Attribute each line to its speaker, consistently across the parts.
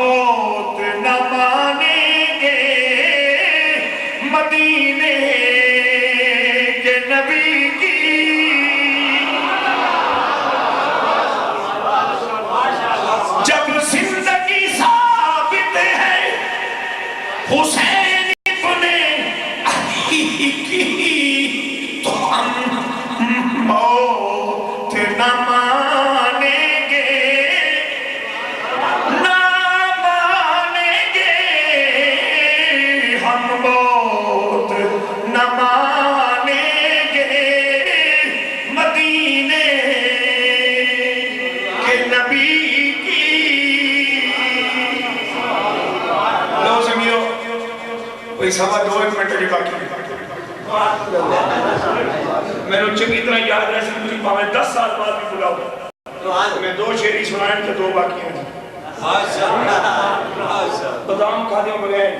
Speaker 1: موت نہ مانیں گے مدینے کے نبی کی جب زندگی ثابت ہے حسین ابن علی کی تو ہم موت نہ مانیں گے نہ مانیں گے ہم موت نہ مانیں گے مدینے کے نبی کی لو سمیو کوئی سوا 2 منٹ کی باقی میں نے چنگی طرح یاد رہے سے مجھے پاویں 10 سال بعد بھی بلاؤ میں 2 شیری سنائیں تو 2 باقی ہیں بدام کھا دیوں بغیر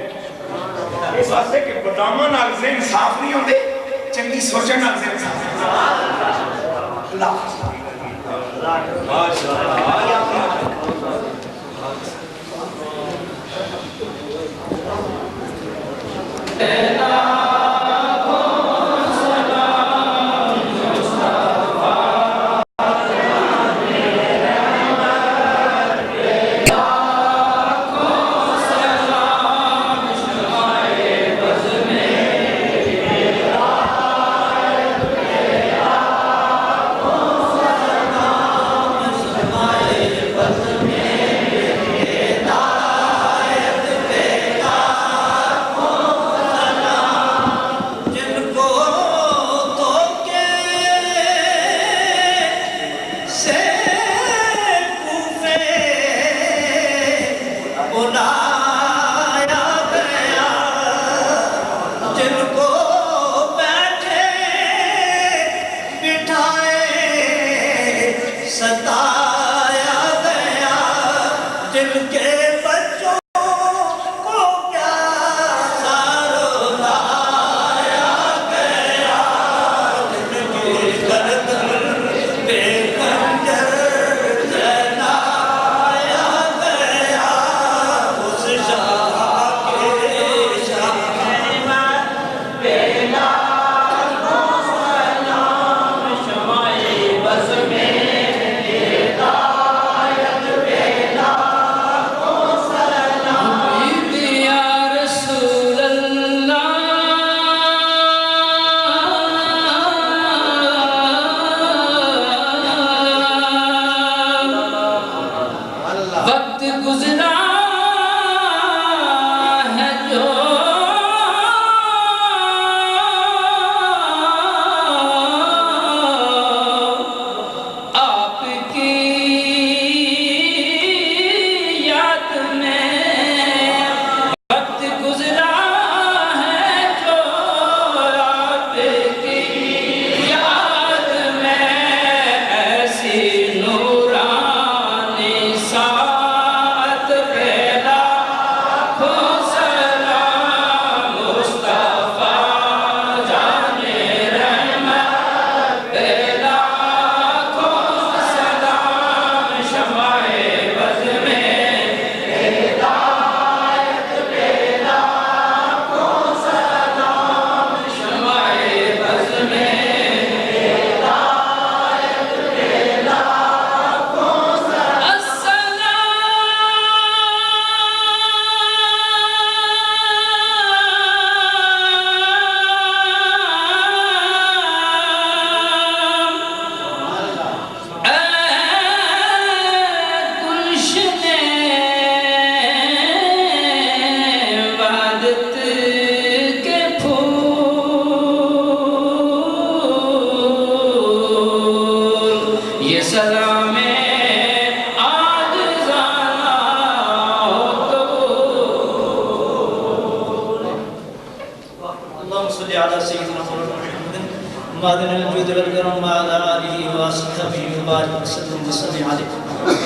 Speaker 1: اس واسطے کہ بدامہ نال ذہن صاف نہیں ہوندے چنگی سوچن نال ذہن صاف اللہ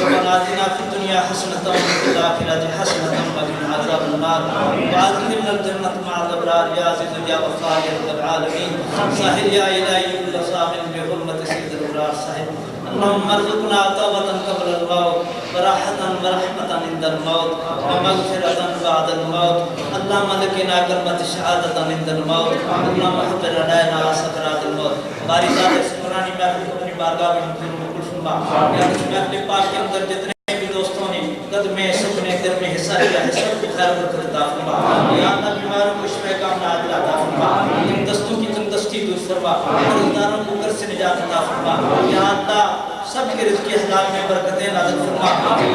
Speaker 1: ربنا آتنا في الدنيا حسنة وفي الآخرة حسنة وقنا عذاب النار وأدخلنا الجنة مع الأبرار يا عزيز يا غفار يا رب العالمين سهل يا إلهي كل صاغ بحرمة سيد الأبرار سهل
Speaker 2: اللهم ارزقنا توبة قبل الموت وراحة ورحمة عند الموت ومغفرة بعد الموت. اللهم لقنا كربة شهادة عند الموت. اللهم حضر علينا سكرات الموت. باری ذات سبحانی محفل کو اپنی بارگاہ میں منظور مقبول فرما. یا اس محفل پاک کے اندر جتنے بھی دوستوں نے قدمے سکنے در میں حصہ لیا ہے سب کو خیر برکت عطا فرما. یا اللہ بیماروں کو شفا کاملہ عاجلہ عطا فرما. ان دستوں کی تندرستی دور فرما. قرضداروں کو قرض سے نجات عطا فرما. یا اللہ سب کے رزق حلال میں برکتیں نازل فرما.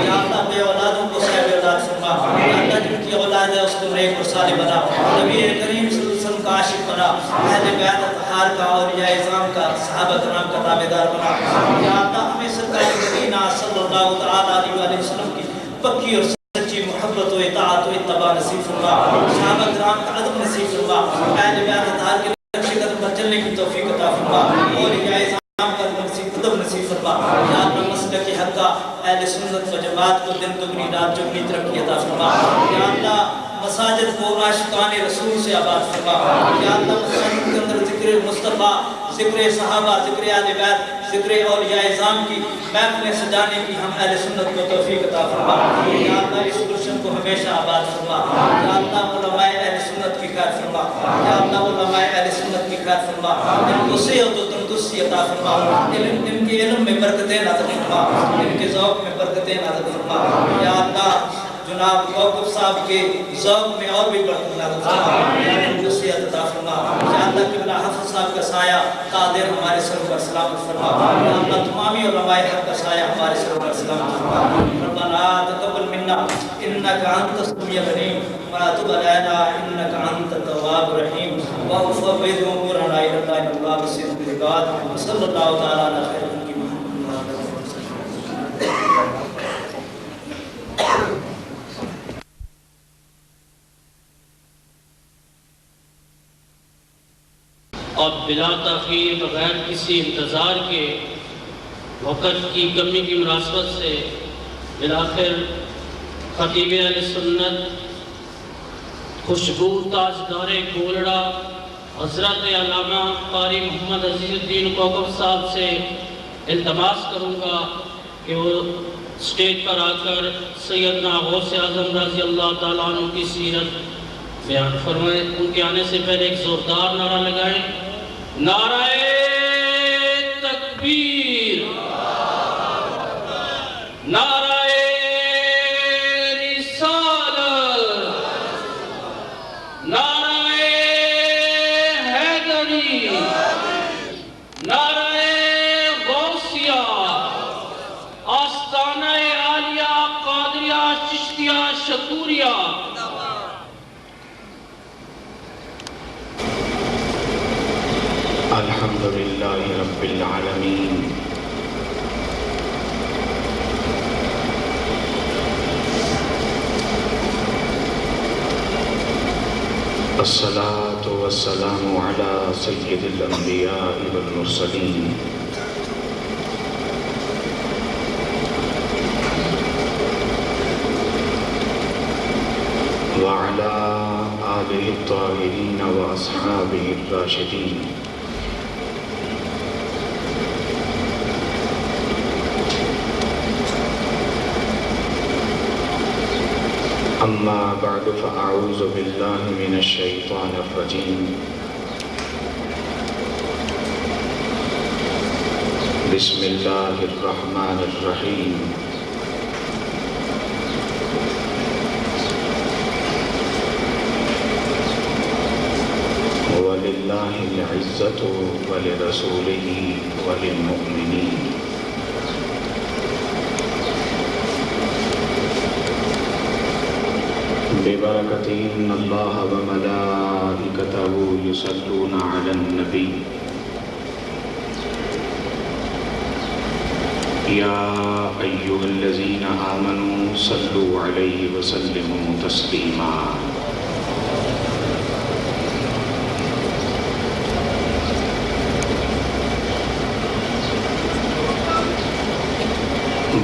Speaker 2: یا اللہ بے اولادوں کو صاحب اولاد فرما. یا اللہ جن کی اولاد ہے اس کو نیک اور صالح بنا. نبی کریم صلی اللہ علیہ وسلم کا عاشق بنا. اہل بیت اطہار کا اولیاء اعظام کا صحابہ کرام کا تابعدار بنا. یا اللہ ہمیں سرکار مدینہ صلی اللہ تعالی علیہ وآلہ وسلم کی پکی اور سچی محبت و اطاعت و اتباع نصیب فرما. صحابہ کرام کا ادب نصیب فرما. اہل بیت اطہار کے نقش قدم پر چلنے کی توفیق عطا فرما. اولیاء اعظام کا ادب نصیب فرما. یا اللہ مسلک حق کا اہل سنت و جماعت کو دن دگنی رات چگنی ترقی عطا فرما. یا اللہ مساجد کو عاشقان رسول سے آباد فرما. یا اللہ مساجد کے اندر ذکر مصطفیٰ، ذکر صحابہ، ذکر اہل بیت، ذکر اولیاء اعظام کی محفلیں سجانے کی ہم اہل سنت کو توفیق عطا فرما. یا اللہ اس گلشن کو ہمیشہ آباد فرما. یا اللہ علماء اہل سنت کی خیر فرما. یا اللہ علماء اہل سنت کی خیر فرما. ان کو صحت و تندرستی عطا فرما. ان کے علم میں برکتیں نازل فرما. ان کے ذوق میں برکتیں نازل فرما. یا اللہ جناب موقف صاحب کے ذوق میں اور بھی برکت نازل فرما. یا اللہ صحت عطا فرما. یا اللہ قبلہ حافظ صاحب کا سایہ قادر ہمارے سر پر سلامت فرما. یا اللہ تمامی علماء حق کا سایہ ہمارے سر پر سلامت فرما. ربنا تقبل منا انك انت السميع العليم وتب علينا انك انت التواب الرحيم واغفر ذنوبنا الى الله ان الله بصير بالعباد وصلى الله تعالى على خير خلقه
Speaker 3: اور بلا تاخیر بغیر کسی انتظار کے وقت کی کمی کی مناسبت سے بالآخر خطیب اہل سنت خوشبو تاجدار گولڑا حضرت علامہ قاری محمد عزیز الدین کوکب صاحب سے التماس کروں گا کہ وہ اسٹیج پر آ کر سیدنا غوث اعظم رضی اللہ تعالیٰ عنہ کی سیرت بیان فرمائیں. ان کے آنے سے پہلے ایک زوردار نعرہ لگائیں. نعرہ تکبیر، نعرہ رسالت، نعرہ حیدری، نعرہ غوثیہ، آستانہ عالیہ قادریہ چشتیہ شتوریہ.
Speaker 4: الحمدللہ رب العالمین الصلاة والسلام على سید الانبیاء والمرسلین وعلى آلہ الطاہرین واصحابہ الراشدین. اما بعد فاعوذ باللہ من الشیطان الرجیم. بسم اللہ الرحمن الرحیم. وَلِلَّهِ الْعِزَّةُ وَلِرَسُولِهِ وَلِلْمُؤْمِنِينَ. ببركة إن الله وملائكته يصلون على النبي يا أيها الذين آمنوا صلوا عليه وسلموا تسليما.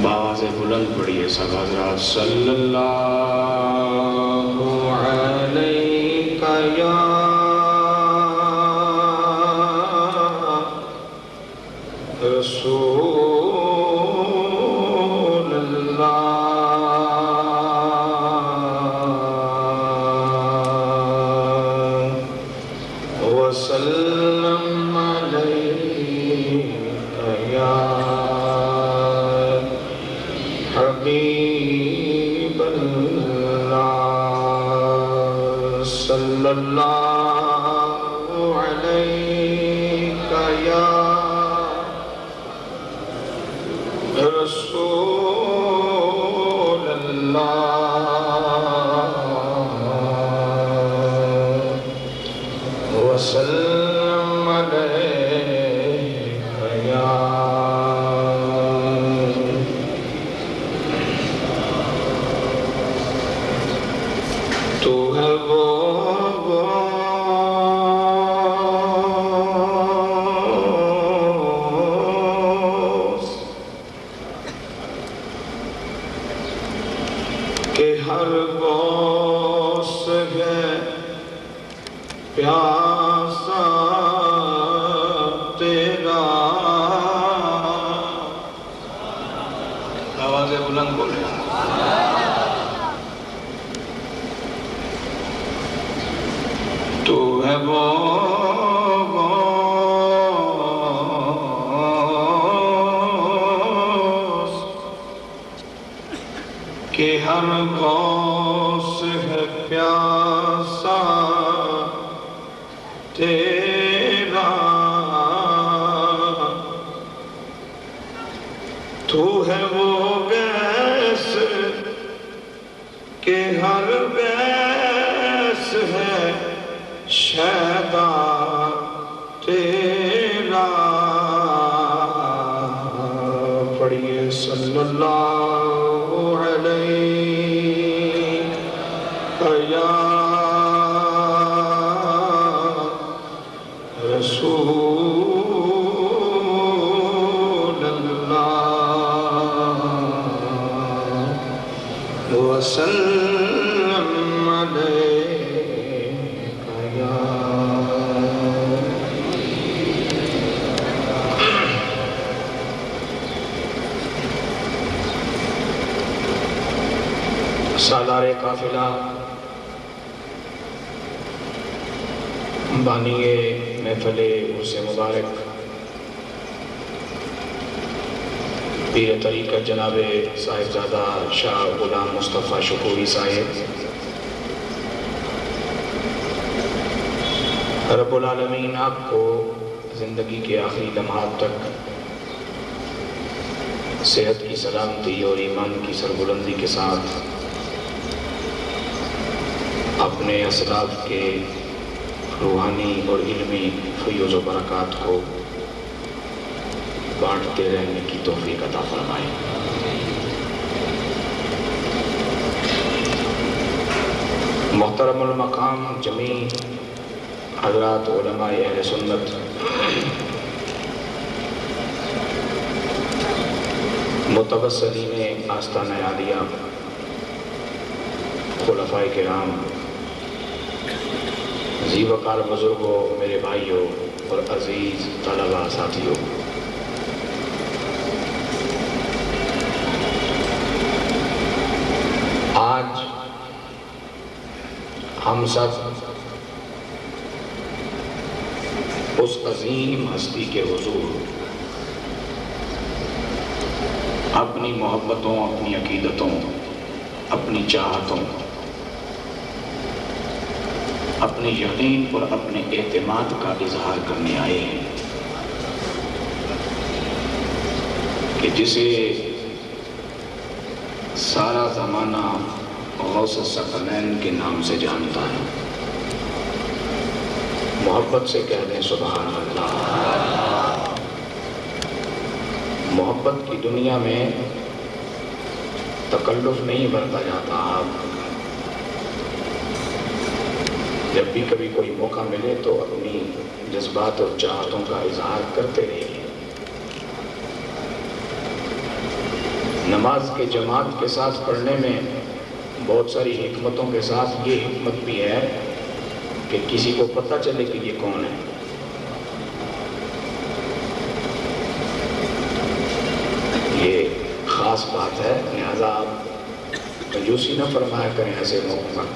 Speaker 4: باز بلند پڑھیے سب حضرات. صلی اللہ علیہ یا رسول اللہ علیہ یا رسول اللہ وسلم علیہ یا تو ہے وہ کہ ہر غوث ہے پیاسا تیرا آوازیں بلند بولے تو ہے وہ غوث کہ ہر غوث ہے پیاسا تیرا تو ہے وہ غیث کہ ہر غیث ہے شیدا تیرا پڑھیے صلی اللہ علیہ یا رسول اللہ وسلم علیہ یا سالار قافلہ بانی محفل عرس مبارک پیر طریقت جناب صاحبزادہ شاہ غلام مصطفیٰ شکوری صاحب، رب العالمین آپ کو زندگی کے آخری لمحات تک صحت کی سلامتی اور ایمان کی سربلندی کے ساتھ اپنے اسلاف کے روحانی اور علمی فیوز و برکات کو بانٹتے رہنے کی توفیق عطا فرمائے۔ محترم المقام جمیع حضرات علماء اہل سنت، متوسلین آستانہ عالیہ، خلفائے کرام، ذی وقار بزرگوں، میرے بھائیوں اور عزیز طلباء ساتھیوں، آج ہم سب اس عظیم ہستی کے حضور اپنی محبتوں، اپنی عقیدتوں، اپنی چاہتوں، اپنے یقین اور اپنے اعتماد کا اظہار کرنے آئے ہیں کہ جسے سارا زمانہ غوث الثقلین کے نام سے جانتا ہے، محبت سے کہہ دیں سبحان اللہ۔ محبت کی دنیا میں تکلف نہیں برتا جاتا، آپ جب بھی کبھی کوئی موقع ملے تو اپنی جذبات اور چاہتوں کا اظہار کرتے رہیے۔ نماز کے جماعت کے ساتھ پڑھنے میں بہت ساری حکمتوں کے ساتھ یہ حکمت بھی ہے کہ کسی کو پتہ چلے کہ یہ کون ہے۔ یہ خاص بات ہے، لہذا آپ کنجوسی نہ فرمایا کریں ایسے موقع پر۔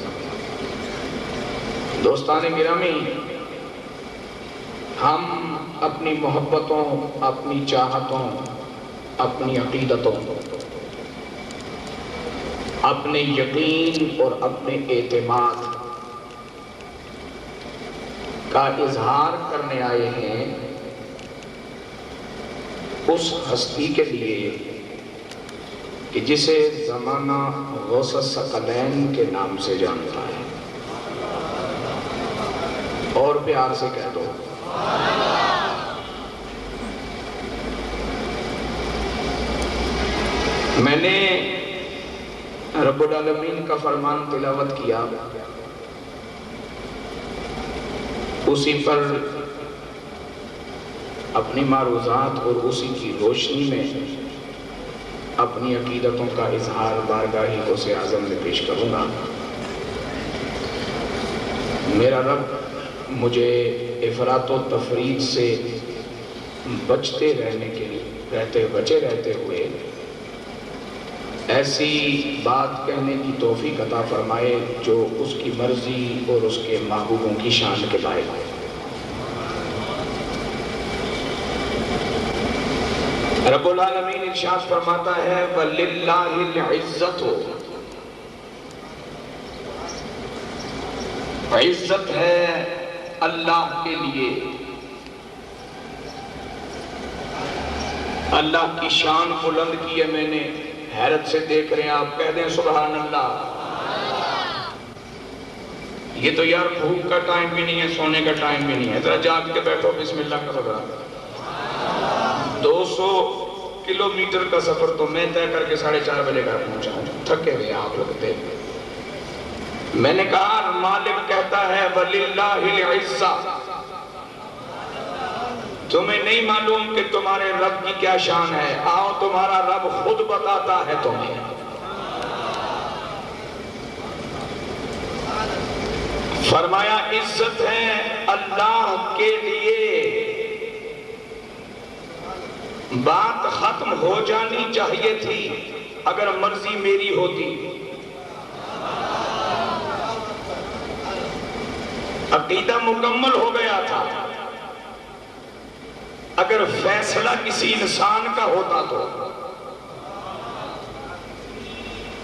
Speaker 4: دوستان گرامی، ہم اپنی محبتوں، اپنی چاہتوں، اپنی عقیدتوں، اپنے یقین اور اپنے اعتماد کا اظہار کرنے آئے ہیں اس ہستی کے لیے کہ جسے زمانہ غوث الثقلین کے نام سے جانتا ہے. اور پیار سے کہہ دو میں نے رب العالمین کا فرمان تلاوت کیا، اسی پر اپنی معروضات اور اسی کی روشنی میں اپنی عقیدتوں کا اظہار بارگاہ غوث اعظم میں پیش کروں گا. میرا رب مجھے افراط و تفرید سے بچے رہتے ہوئے ایسی بات کہنے کی توفیق عطا فرمائے جو اس کی مرضی اور اس کے محبوبوں کی شان کے لائق ہے. رب العالمین ارشاد فرماتا ہے وَلِلَّهِ الْعِزَّةُ، عزت ہے اللہ کے لیے. اللہ کی شان بلند کی ہے میں نے، حیرت سے دیکھ رہے ہیں آپ، کہہ دیں سبحان اللہ. یہ تو یار بھوک کا ٹائم بھی نہیں ہے، سونے کا ٹائم بھی نہیں ہے، ذرا جاگ کے بیٹھو بسم اللہ کرو. 200 کلومیٹر کا سفر تو میں طے کر کے 4:30 بجے گھر پہنچا ہوں، تھکے ہوئے آپ لوگ تھے. میں نے کہا مالک کہتا ہے وَلِلَّهِ الْعِزَّةُ، تمہیں نہیں معلوم کہ تمہارے رب کی کیا شان ہے، آؤ تمہارا رب خود بتاتا ہے تمہیں. فرمایا عزت ہے اللہ کے لیے. بات ختم ہو جانی چاہیے تھی اگر مرضی میری ہوتی. عقیدہ مکمل ہو گیا تھا. اگر فیصلہ کسی انسان کا ہوتا تو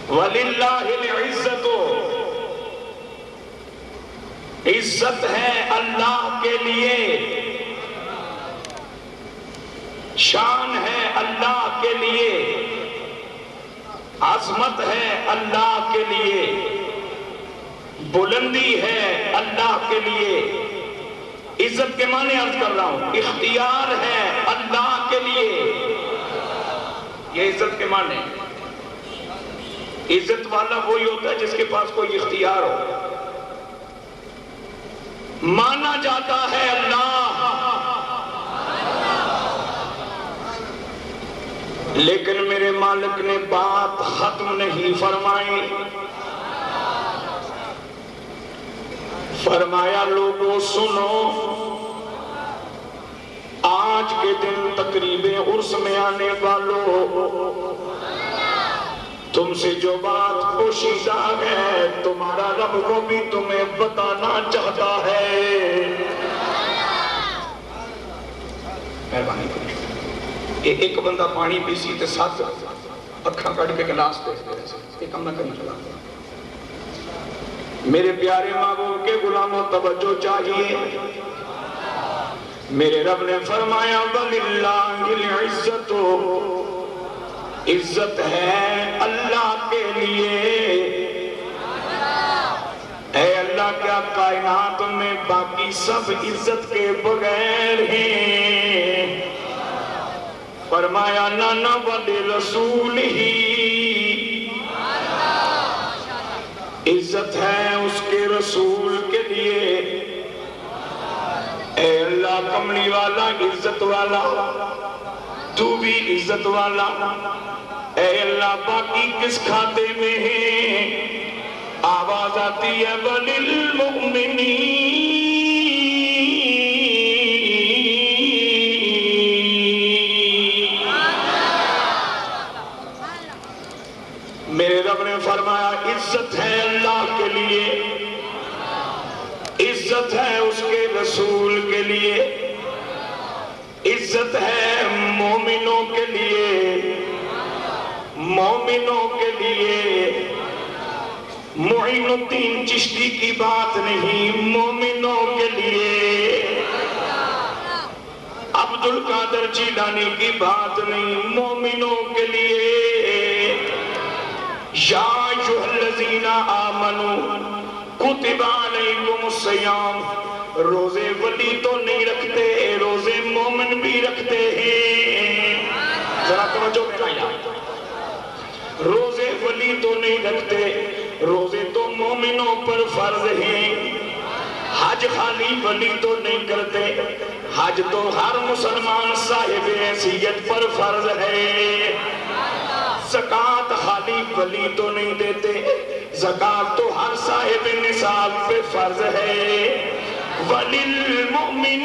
Speaker 4: وَلِلَّهِ الْعِزَّةُ، عزت ہے اللہ کے لیے، شان ہے اللہ کے لیے، عظمت ہے اللہ کے لیے، بلندی ہے اللہ کے لیے. عزت کے معنی عرض کر رہا ہوں، اختیار ہے اللہ کے لیے. یہ عزت کے معنی. عزت والا وہی ہوتا ہے جس کے پاس کوئی اختیار ہو. مانا جاتا ہے اللہ، لیکن میرے مالک نے بات ختم نہیں فرمائی. فرمایا لوگوں سنو، آج کے دن تقریب عرس میں آنے والوں، تم سے جو بات پوشیدہ ہے تمہارا رب کو بھی تمہیں بتانا چاہتا ہے. مہربانی کریں، ایک بندہ پانی پیسی تے 7 اکھاں کٹ کے گلاس دے ایک کم نہ کریں. چلا میرے پیارے محبوب کے غلاموں توجہ چاہیے. میرے رب نے فرمایا وَلِلَّهِ الْعِزَّةُ، عزت ہے اللہ کے لیے. اے اللہ کیا کائنات میں باقی سب عزت کے بغیر ہیں؟ فرمایا نانا وَلِرَسُولِهِ، عزت ہے اس کے رسول کے لیے. اے اللہ کملی والا عزت والا، تو بھی عزت والا. اے اللہ باقی کس کھاتے میں ہے؟ آواز آتی ہے وَلِلْمُؤْمِنِينَ، میرے رب نے فرمایا عزت ہے اللہ کے لیے، عزت ہے اس کے رسول کے لیے، عزت ہے مومنوں کے لیے. مومنوں کے لیے معین الدین چشتی کی بات نہیں، مومنوں کے لیے. عبد القادر جیلانی کی بات نہیں، مومنوں کے لیے یا ایھا الذین آمنوا کتب علیکم الصیام، روزے ولی تو نہیں رکھتے، روزے مومن بھی رکھتے ہیں. ذرا توجہ میرا یاد، روزے ولی تو نہیں رکھتے، روزے تو مومنوں پر فرض ہیں. حج خالی ولی تو نہیں کرتے، حج تو ہر مسلمان صاحب حیثیت پر فرض ہے. زکوٰۃ خالی ولی تو نہیں دیتے، زکوٰۃ تو ہر صاحب نصاب پہ فرض ہے. وَلِلْمُؤْمِنِينَ،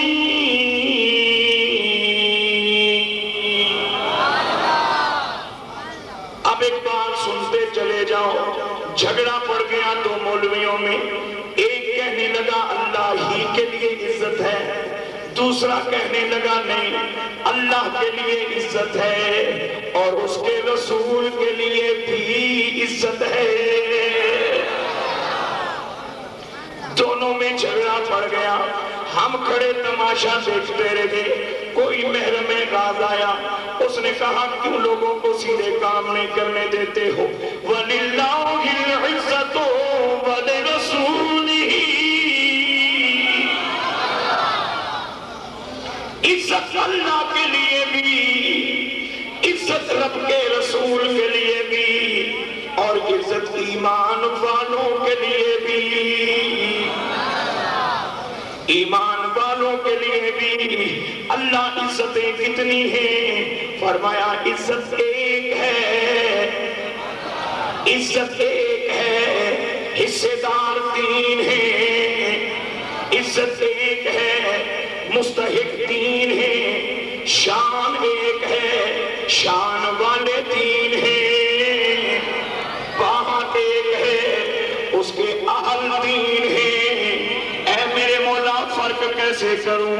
Speaker 4: اب ایک بات سنتے چلے جاؤ. جھگڑا پڑ گیا دو مولویوں میں، ایک کہنے لگا اللہ ہی کے لیے عزت ہے، دوسرا کہنے لگا نہیں اللہ کے لیے عزت ہے اور اس کے رسول کے لیے بھی عزت ہے. دونوں میں جھگڑا پڑ گیا. ہم کھڑے تماشا دیکھتے رہے. کوئی محرم راز آیا، اس نے کہا کیوں لوگوں کو سیدھے کام نہیں کرنے دیتے ہو؟ وَلِلَّهِ الْعِزَّةُ وَلِرَسُولِهِ، عزت اللہ کے لیے بھی، عزت رب کے رسول کے لیے بھی، اور عزت ایمان والوں کے لیے بھی، ایمان والوں کے لیے بھی. اللہ عزتیں کتنی ہیں؟ فرمایا عزت ایک ہے، عزت ایک ہے، حصے دار تین ہیں. عزت ایک ہے، مستحق تین ہیں. شان ایک ہے، شان والے تین ہیں. بات ایک ہے، اس کے اہل تین ہیں. اے میرے مولا فرق کیسے کروں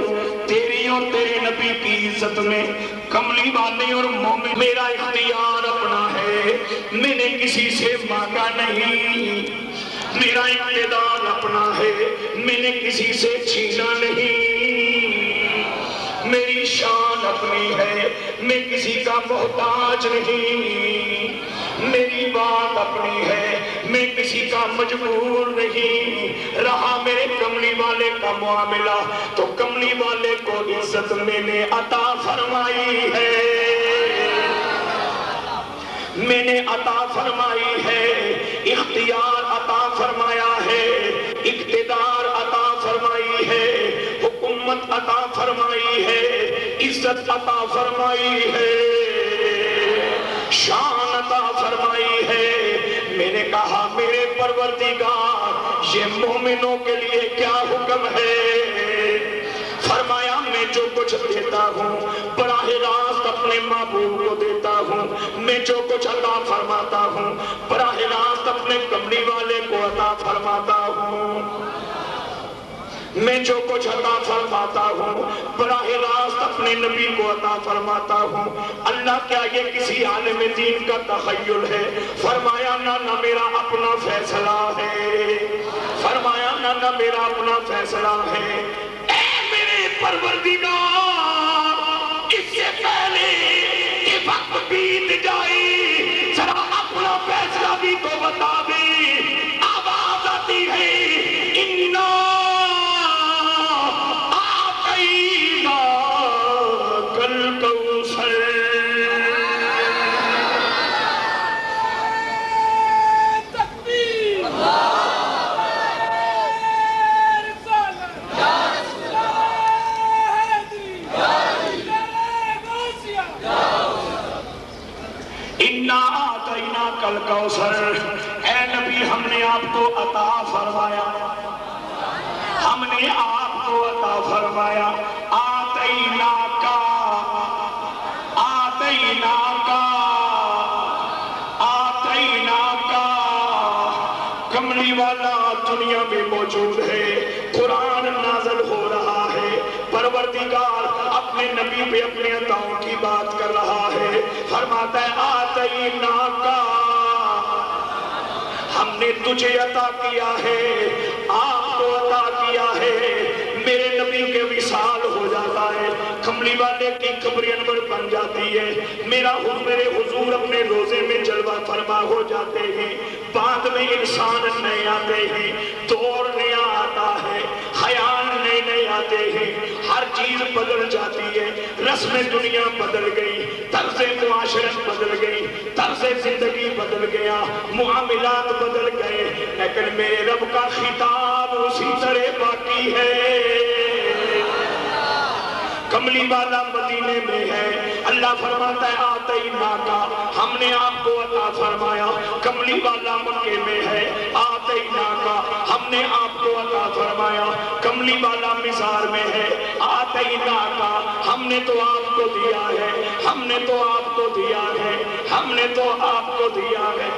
Speaker 4: تیری اور تیرے نبی کی عزت میں؟ کملی والے اور مومن میرا اختیار اپنا ہے، میں نے کسی سے مانگا نہیں. میرا اقتدار اپنا ہے، میں نے کسی سے چھینا نہیں. میری شان اپنی ہے، میں کسی کا محتاج نہیں. میری بات اپنی ہے، میں کسی کا مجبور نہیں. رہا میرے کملی والے کا معاملہ تو کملی والے کو عزت میں نے عطا فرمائی ہے، میں نے عطا فرمائی ہے. اختیار عطا فرمایا ہے، اقتدار عطا فرمائی ہے، حکومت عطا فرمائی ہے، عزت عطا فرمائی ہے، شان عطا فرمائی ہے. میں نے کہا میرے پروردگار یہ مومنوں کے لیے کیا حکم ہے؟ فرمایا میں جو کچھ دیتا ہوں براہ راست اپنے محبوب کو دیتا ہوں. میں جو کچھ عطا فرماتا ہوں براہ راست اپنے کملی والے کو عطا فرماتا ہوں. میں جو کچھ عطا فرماتا ہوں براہ راست اپنے نبی کو عطا فرماتا ہوں. اللہ کیا یہ کسی عالم دین کا تخیل ہے؟ فرمایا نہ میرا اپنا فیصلہ ہے، فرمایا نہ میرا اپنا فیصلہ ہے. اے میرے پروردگار، اس سے پہلے کہ وقت بیت جائے ذرا اپنا فیصلہ بھی تو بتا دے. آواز آتی ہے اِنَّا الکوثر. اے نبی ہم نے آپ کو عطا فرمایا، ہم نے آپ کو عطا فرمایا. آتیناکا، آتیناکا، آتیناکا. کملی والا دنیا میں موجود ہے، قرآن نازل ہو رہا ہے، پروردگار اپنے نبی پہ اپنے عطاؤں کی بات کر رہا ہے. فرماتا ہے آتیناکا، ہم نے تجھے عطا کیا ہے، آپ کو عطا کیا ہے. میرے نبی کے وصال ہو جاتا ہے. کملی والے والے کی قبر انور بن جاتی ہے، میرے حضور اپنے روزے میں جلوہ فرما ہو جاتے ہیں، بعد میں انسان نئے آتے ہیں، دور نیا آتا ہے، خیال نئے آتے ہیں، ہر چیز بدل جاتی ہے، رسم دنیا بدل گئی، طرز معاشرت بدل گئی، طرز زندگی بدل گیا، معاملات بدل گئے، لیکن میرے رب کا خطاب اسی طرح باقی ہے۔ کملی والا مدینے میں ہے، اللہ فرماتا ہے آتینا کا، ہم نے آپ کو عطا فرمایا۔ کملی والا مکے میں ہے، آتینا کا، ہم نے آپ کو عطا فرمایا۔ کملی والا مزار میں ہے، آتینا کا، ہم نے تو آپ کو دیا ہے، ہم نے تو آپ کو دیا ہے، ہم نے تو آپ کو دیا ہے،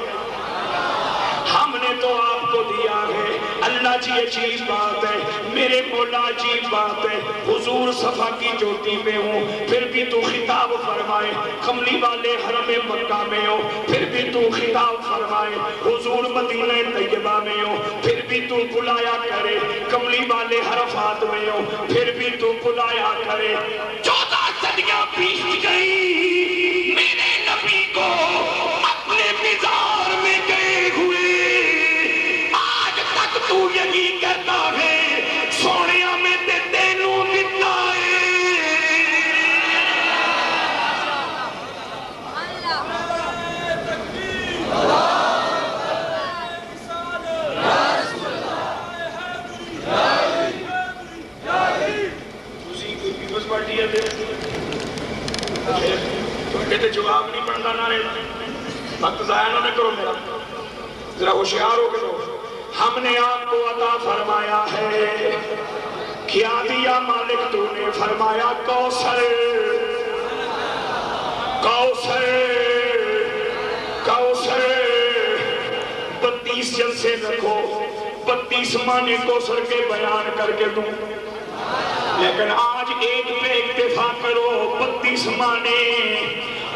Speaker 4: ہم نے تو آپ کو دیا ہے۔ اللہ جی عجیب بات ہے، میرے مولا عجیب بات ہے، حضور صفا کی چوٹی میں ہوں پھر بھی تو خطاب فرمائے، کملی والے حرم مکہ میں ہو پھر بھی تو خطاب فرمائے، حضور مدینہ طیبہ میں ہو پھر بھی تو بلایا کرے، کملی والے عرفات میں ہو پھر بھی تو بلایا کرے۔ 14 صدیاں بیت گئی، میرے نبی کو اپنے مزار میں گئے ہوئے، تو یہی کہتا ہے سونیا میں تے تینوں دتا ہے۔ تسی کوئی پیپلز پارٹی ہے تو جواب نہیں بنتا نہ رہے، وقت ضائع نہ کرو میرا، ذرا ہوشیار ہو کے دو۔ ہم نے آپ کو عطا فرمایا ہے، کیا دیا مالک تو نے فرمایا کوثر، کوثر، کوثر۔ 32 جلسے رکھو، 32 معنی کوثر کے بیان کر کے دوں، لیکن آج ایک پہ اکتفا کرو، 32 معنی۔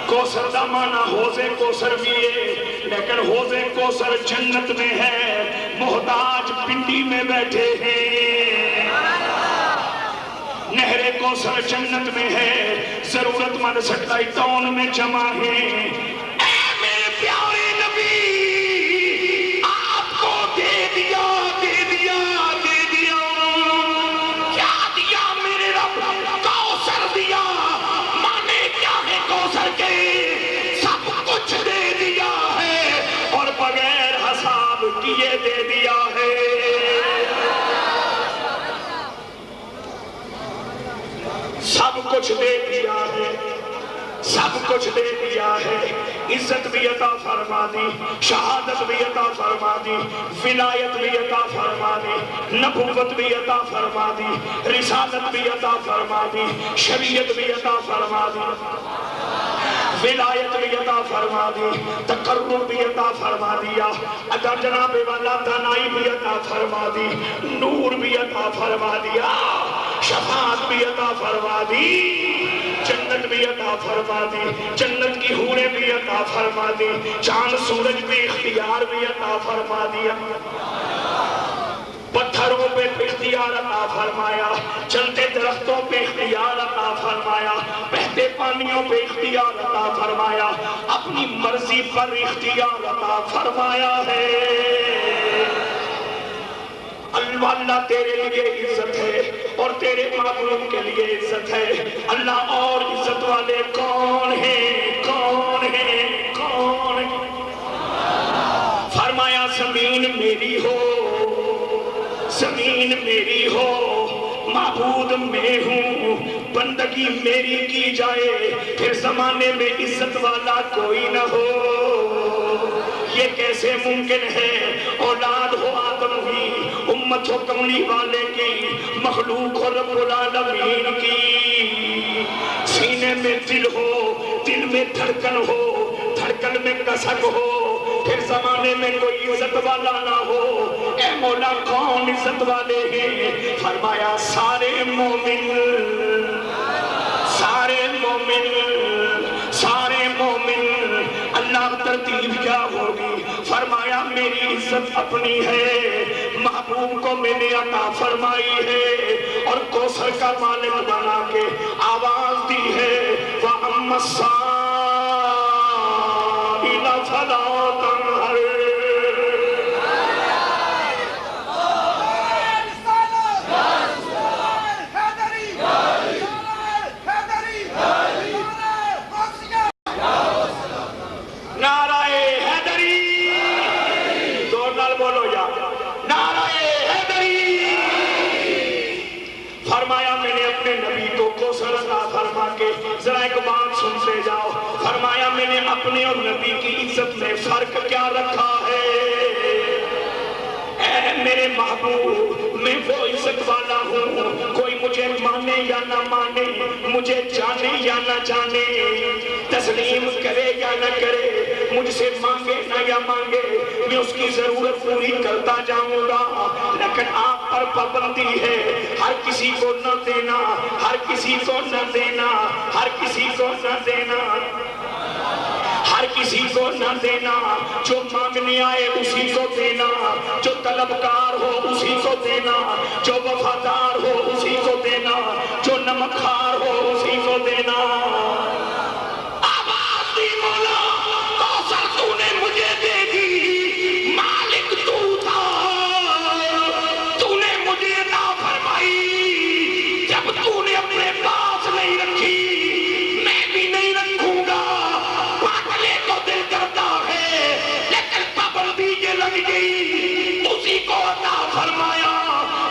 Speaker 4: کوثر دا معنی حوض کوثر بھی ہے، لیکن حوض کوثر جنت میں ہے، محتاج پنڈی میں بیٹھے ہیں۔ نہر کوثر جنت میں ہے، ضرورت مند سٹائی ٹاؤن میں جمع ہیں۔ اے میرے پیارے نبی، آپ کو دے دیا، دے دیا، دے دیا۔ کیا دیا میرے رب؟ کوثر دیا۔ مانے کیا ہے کوثر کے؟ سب کچھ دے دیا ہے اور بغیر حساب کیے دے دیا ہے۔ سب کچھ دے دیا ہے، سب کچھ دے دیا ہے۔ عزت بھی عطا فرما دی، شہادت بھی عطا فرما دی، ولایت بھی عطا فرما دی، نبوت بھی عطا فرما دی، رسالت بھی عطا فرما دی، شریعت بھی عطا فرما دی، ولایت بھی عطا فرما دی، تقرب بھی عطا فرما دیا، ادا جناب والا دانائی بھی عطا فرما دی، نور بھی عطا فرما دیا، شفاعت بھی عطا فرما دی، جنت بھی عطا فرما دی، جنت کی حوریں بھی عطا فرما دی، چاند سورج بھی اختیار بھی عطا فرما دیا، پتھروں پہ اختیار عطا فرمایا، چلتے درختوں پہ اختیار عطا فرمایا، بہتے پانیوں پہ اختیار عطا فرمایا، اپنی مرضی پر اختیار عطا فرمایا ہے۔ اللہ تیرے لیے عزت ہے اور تیرے معبود کے لیے عزت ہے۔ اللہ اور عزت والے کون ہیں؟ کون ہیں؟ کون ہیں؟ فرمایا زمین میری ہو، زمین میری ہو، معبود میں ہوں، بندگی میری کی جائے، پھر زمانے میں عزت والا کوئی نہ ہو۔ یہ کیسے ممکن ہے؟ اولاد ہو آدم ہی، امت ہو کملی والے کی، مخلوق ہو رب العالمین کی، سینے میں دل ہو، دل میں دھڑکن ہو، دھڑکن میں کسک ہو، پھر زمانے میں کوئی عزت والا نہ ہو۔ اے مولا کون عزت والے ہیں؟ فرمایا سارے مومن، سارے مومن، سارے مومن۔ اللہ ترتیب کیا ہوگی؟ فرمایا میری عزت اپنی ہے، محبوب کو میں نے عطا فرمائی ہے اور کوثر کا مالک بنا کے آواز دی ہے وَأَمَّا السَّائِلَ فَلَا تَنْهَرْ فرمایا میں نے اپنے نبی کو کوثر عطا فرما کے ذرا ایک بات سنتے جاؤ فرمایا میں نے اپنے اور نبی کی عزت میں فرق کیا رکھا ہے اے میرے محبوب میں وہ عزت والا ہوں کوئی مجھے مانے یا نہ مانے مجھے جانے یا نہ جانے تسلیم کرے یا نہ کرے مجھ سے مانگے نہ یا مانگے میں اس کی ضرورت پوری کرتا جاؤں گا لیکن آپ پر پابندی ہے ہر کسی کو نہ دینا ہر کسی کو نہ دینا ہر کسی کو نہ دینا ہر کسی کو نہ دینا جو مانگنے آئے اسی کو دینا جو طلبکار ہو اسی کو دینا جو وفادار ہو اسی کو دینا جو نمکخوار ہو اسی کو دینا آواز دی مولا کوثر تو نے مجھے دے دی مالک تو تھا تو نے مجھے عطا فرمائی جب تو نے اپنے پاس نہیں رکھی میں بھی نہیں رکھوں گا پاگلے کو دل کرتا ہے لیکن پابندی یہ لگ گئی اسی کو عطا فرمایا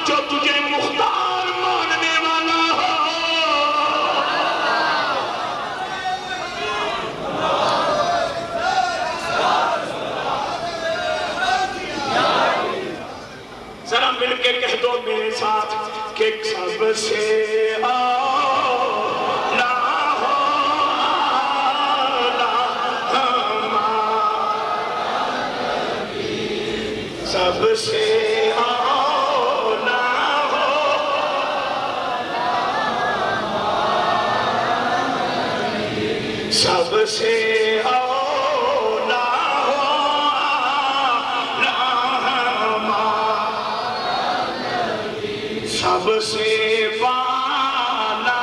Speaker 4: جو تجھے مختار ماننے والا ہو ذرا مل کے کہہ دو میرے ساتھ کہ سب سے اولا سب سے اولا سب سے اولا سب سے بالا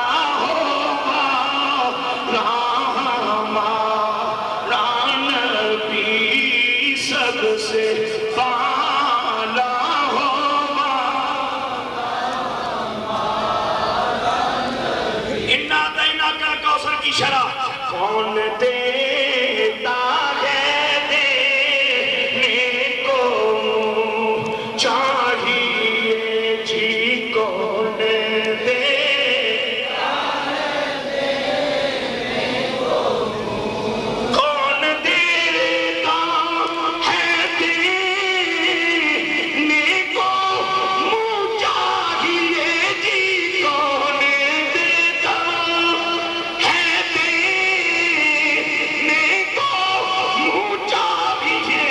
Speaker 4: ہمارا نبی سب سے بالا انا دینا کا کوثر کی شرح کون دیتا ہے دینے کو چاہیے جی کون دیتا ہے دینے کو کون دیتا ہے دینے کو چاہیے جی کون دیتا ہے دینے کو چاہیے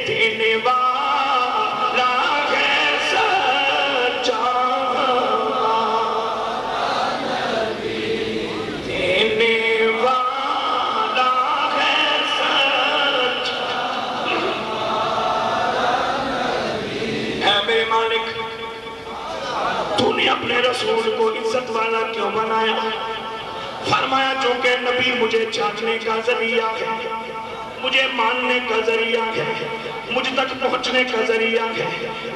Speaker 4: دینے والا ہے سچا دینے والا ہے سچا اے میرے مالک تو نے اپنے رسول کو عزت والا کیوں بنایا فرمایا چونکہ نبی مجھے چاہنے کا ذریعہ ہے مجھے ماننے کا ذریعہ ہے مجھ تک پہنچنے کا ذریعہ ہے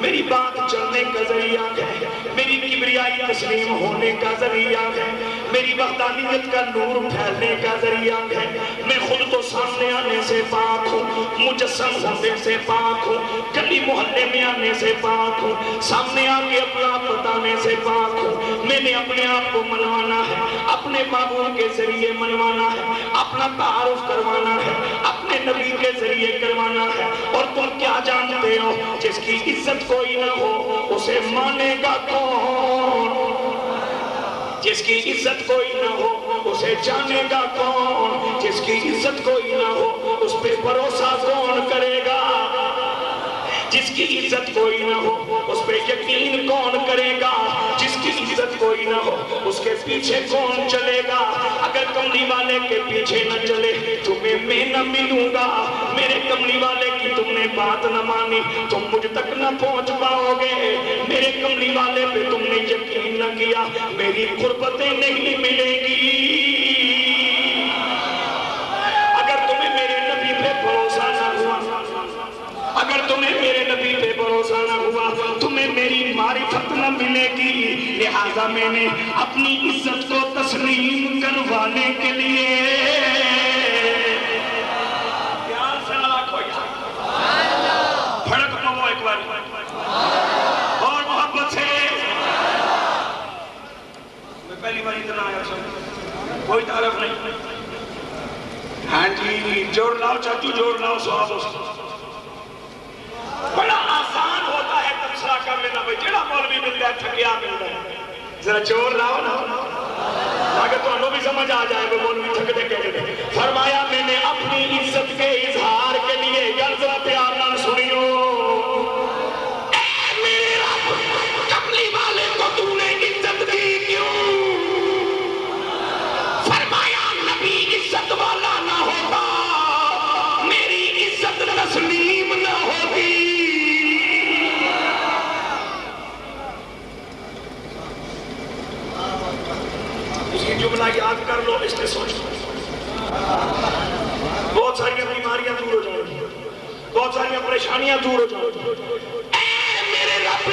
Speaker 4: میری بات چلنے کا ذریعہ ہے میری کبریائی تسلیم ہونے کا ذریعہ ہے میری وحدانیت کا نور پھیلنے کا ذریعہ ہے میں خود تو سامنے آنے سے پاک ہوں مجسم ہونے سے پاک ہوں گلی محلے میں آنے سے پاک ہوں سامنے آ کے اپنا بتانے سے پاک ہوں میں نے اپنے آپ کو منوانا ہے اپنے معبود کے ذریعے منوانا ہے اپنا تعارف کروانا ہے اپنے نبی کے ذریعے کروانا ہے اور تم کیا جانتے ہو جس کی عزت کوئی نہ ہو اسے مانے گا کون جس کی عزت کوئی نہ ہو اسے جانے گا کون جس کی عزت کوئی نہ ہو اس پہ بھروسہ کون کرے گا جس جس کی عزت کوئی نہ ہو اس پہ یقین کون کرے گا؟ جس کی عزت کوئی نہ ہو اس کے پیچھے کون چلے گا؟ اگر کملی والے کے پیچھے نہ چلے تمہیں میں نہ ملوں گا، میرے کملی والے کی تم نے بات نہ مانی تم مجھ تک نہ پہنچ پاؤ گے، میرے کملی والے پہ تم نے یقین نہ کیا میری قربتیں نہیں ملے گی۔ اگر تمہیں میرے نبی پہ بھروسہ نہ ہوا، اگر تمہیں میرے نبی پہ بھروسہ نہ ہوا تمہیں میری معرفت نہ ملے گی، لہذا میں نے اپنی عزت کو تسلیم کروانے کے لیے پیار سے لاکھو پھڑک پاؤ ایک بار اور محبت سے۔ میں پہلی بار اتنا آیا کوئی تعارف نہیں۔ ہاں جی جوڑ لاؤ چاچو جوڑ لاؤ سواب بڑا آسان ہوتا ہے تبصرہ کر لینا بھائی جڑا مولوی ملتا ہے تھکیا ملتا ہے، ذرا جوڑ لاؤ نا تاکہ تمہیں بھی سمجھ آ جائے وہ مولوی تھکتے کہتے ہیں۔ فرمایا میں نے اپنی عزت کے اظہار کے لیے یا ذرا پیار نہ سنیو، اے میرے رب کملی والے کو تو نے عزت دی کیوں؟ فرمایا نبی عزت والا نہ ہوتا میری عزت تسلیم نہ ہوگی۔ یہ جملہ یاد کر لو، اس نے سوچ بہت ساری بیماریاں دور ہو جائیں گی، بہت ساری پریشانیاں دور ہو جائیں گی۔ اے میرے رب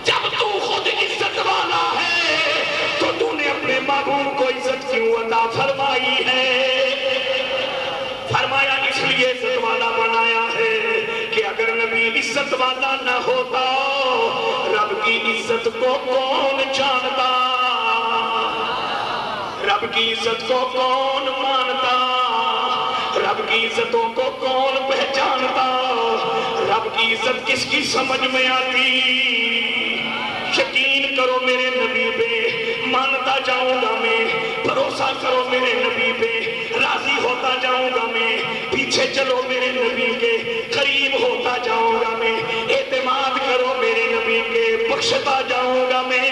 Speaker 4: جب تو خود عزت والا ہے تو تو نے اپنے محبوب کو عزت کیوں عطا فرمائی ہے؟ فرمایا اس لیے عزت والا بنایا ہے کہ اگر نبی عزت والا نہ ہوتا رب کی عزت کو کون جانتا، رب کی عزت کو کون مانتا، رب کی عزتوں کو کون پہچانتا، رب کی عزت کس کی سمجھ میں آتی؟ یقین کرو میرے نبی پہ، مانتا جاؤں گا میں، بھروسہ کرو میرے نبی پہ، راضی ہوتا جاؤں گا میں، پیچھے چلو میرے نبی کے، قریب ہوتا جاؤں گا میں، اعتماد کرو میرے نبی کے، بخشتا جاؤں گا میں۔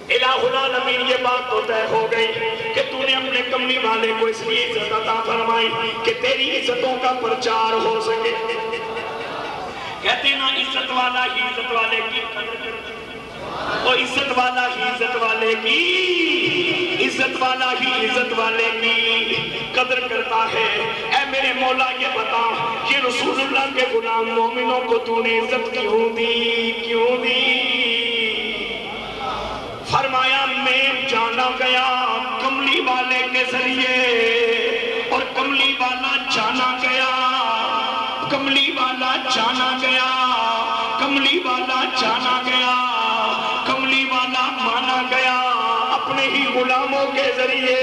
Speaker 4: الہ العالمین یہ بات تو طے ہو گئی کہ تو نے اپنے کملی والے کو اس لیے عزت عطا فرمائی کہ تیری عزتوں کا پرچار ہو سکے۔ کہتے نا عزت والا ہی عزت والے کی اور عزت والا ہی عزت والے کی، عزت والا ہی عزت والے کی قدر کرتا ہے۔ اے میرے مولا یہ بتا کہ رسول اللہ کے غلام مومنوں کو تو نے عزت کیوں دی، کیوں دی؟ فرمایا میں جانا گیا کملی والے کے ذریعے اور کملی والا جانا گیا، کملی والا جانا گیا، کملی والا جانا گیا، کملی والا مانا گیا اپنے ہی غلاموں کے ذریعے۔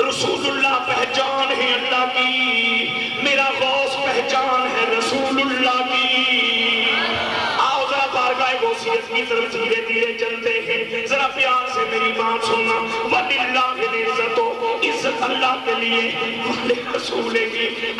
Speaker 4: رسول اللہ پہچان ہے اللہ کی، میرا غوث پہچان ہے رسول اللہ کی۔ غوثیت کی طرف دھیرے دھیرے چلتے ہیں، ذرا پیار سے میری بات سننا۔ وَلِلَّهِ الْعِزَّةُ عزت اللہ کے لیے، وَلِرَسُولِهِ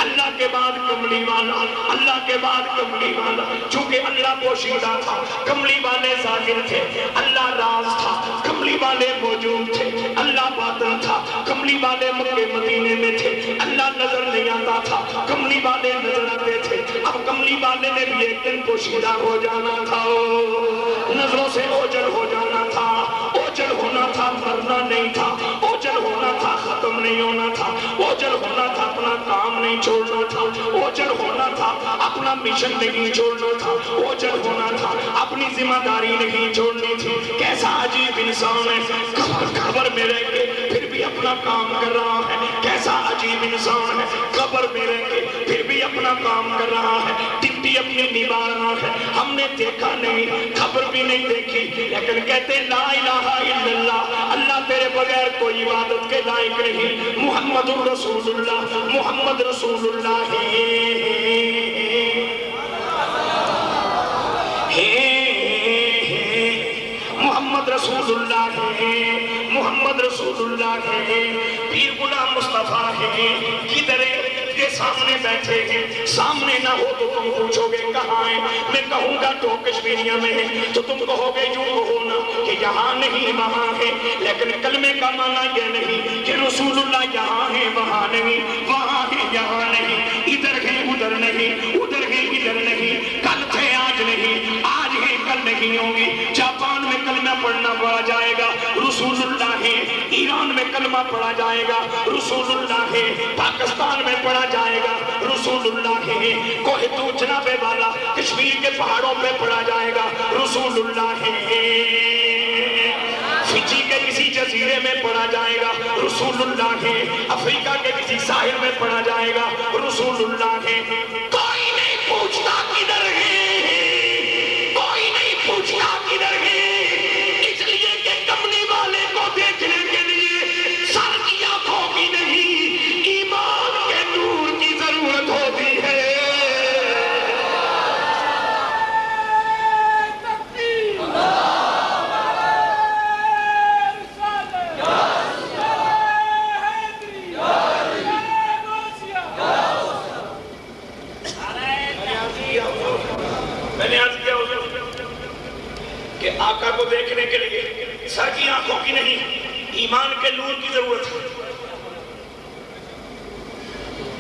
Speaker 4: اللہ کے بعد کملی والا، اللہ کے بعد کملی والا، چونکہ اللہ پوشیدہ تھا، کملی والے ظاہر تھے، اللہ راز تھا، کملی والے موجود تھے، اللہ باطن تھا، کملی والے مکہ مدینے میں تھے، اللہ نظر نہیں آتا تھا، کملی والے نظر آتے تھے۔ اب کملی والے نے بھی ایک دن پوشیدہ ہو جانا تھا، نظروں سے اوجل ہو جانا تھا، اوجل ہونا تھا مرنا نہیں تھا، اوجل ہونا تھا ختم نہیں ہونا تھا، اوجل ہونا تھا اپنا کام نہیں چھوڑنا تھا، اوجل ہونا تھا اپنا مشن نہیں چھوڑنا تھا، اوجل ہونا تھا اپنی ذمہ داری نہیں چھوڑنی تھی۔ کیسا عجیب انسان ہے، قبر میں رہ کے پھر بھی اپنا کام کر رہا ہے، کیسا عجیب انسان ہے، قبر میں رہ کے پھر بھی اپنا کام کر رہا ہے، ڈیوٹی اپنی نبھا رہا ہے۔ ہم نے دیکھا نہیں، خبر بھی نہیں دیکھی، لیکن کہتے لا الہ الا اللہ، اللہ تیرے بغیر کوئی عبادت کے لائق نہیں، محمد رسول اللہ، محمد رسول اللہ ہے۔ ہے، پیر غلام مصطفیٰ ہے، کدھر کے سامنے بیٹھے ہیں، سامنے نہ ہو تو تم پوچھو گے کہاں ہیں، میں کہوں گا تو کشمیریہ میں ہے تو تم کہو گے یوں کہو نا کہ یہاں نہیں وہاں ہے، لیکن کلمے کا معنی یہ نہیں کہ رسول اللہ یہاں ہے وہاں نہیں، وہاں ہے یہاں نہیں، ادھر ہے ادھر نہیں، ادھر ہے ادھر نہیں، کل تھے آج نہیں، آج ہے کل نہیں ہوں گی، جاپان میں کلمہ پڑھنا پڑا جائے گا رسول اللہ ہے، ایران میں کلمہ پڑھا جائے گا رسول اللہ ہے، پاکستان میں پڑھا جائے گا رسول اللہ ہے، کوہ تو جناب والا کشمیر کے پہاڑوں پہ پڑھا جائے گا رسول اللہ ہے، فجی کے کسی جزیرے میں پڑھا جائے گا رسول اللہ ہے، افریقہ کے کسی ساحل میں پڑھا جائے گا رسول اللہ ہے، کوئی نہیں پوچھتا کدھر ہے، کوئی نہیں پوچھتا کدھر ہے، اس لیے کہ کملی والے کو دیکھنے کے لیے سر کی آنکھوں کی نہیں ایمان کے نور کی ضرورت ہوتی ہے۔ میں نے عرض کیا کہ آقا کو دیکھنے کے لیے سر کی آنکھوں کی نہیں ایمان کے نور کی ضرورت ہے،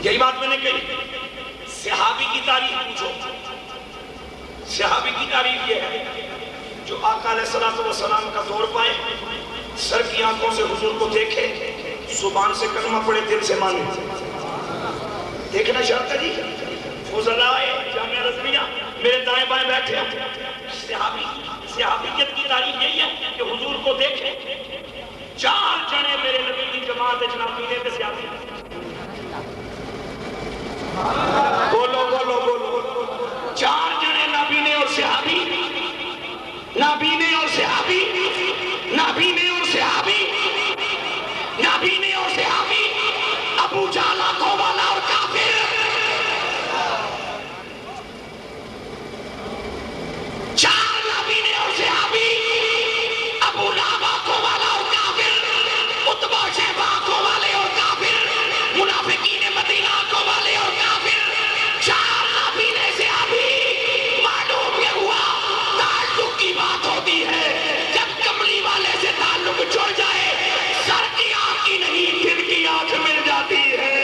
Speaker 4: یہی بات میں نے کہی۔ صحابی کی تعریف پوچھو، صحابی کی تعریف یہ ہے جو آقا علیہ السلام کا دور پائے، سر کی آنکھوں سے حضور کو دیکھے، زبان سے کلمہ پڑھے، دل سے مانے۔ دیکھنا شرط ہے جی، فضلاء جامعہ رضویہ میرے دائیں بائیں بیٹھے ہیں، صحابیت کی تعریف یہی ہے کہ حضور کو دیکھیں، چار جنے میرے نبی کی جماعت جنابینے پہ صحابی، بولو بولو بولو، چار جنے نابینے اور صحابی، نابینے اور صحابی، نابینے اور صحابی، نابینے اور صحابی، ابو جہل آنکھوں والا اور کافر، چار نابینے اور صحابی، ابو لہب آنکھوں والا اور کافر، عتبہ شیبہ آنکھوں والے اور کافر، منافقین مدینہ آنکھوں والے اور کافر، چار نابینے صحابی۔ معلوم یہ ہوا تعلق کی بات ہوتی ہے، جب کملی والے سے تعلق جڑ جائے سر کی آنکھ کی نہیں دل کی آنکھ مل جاتی ہے۔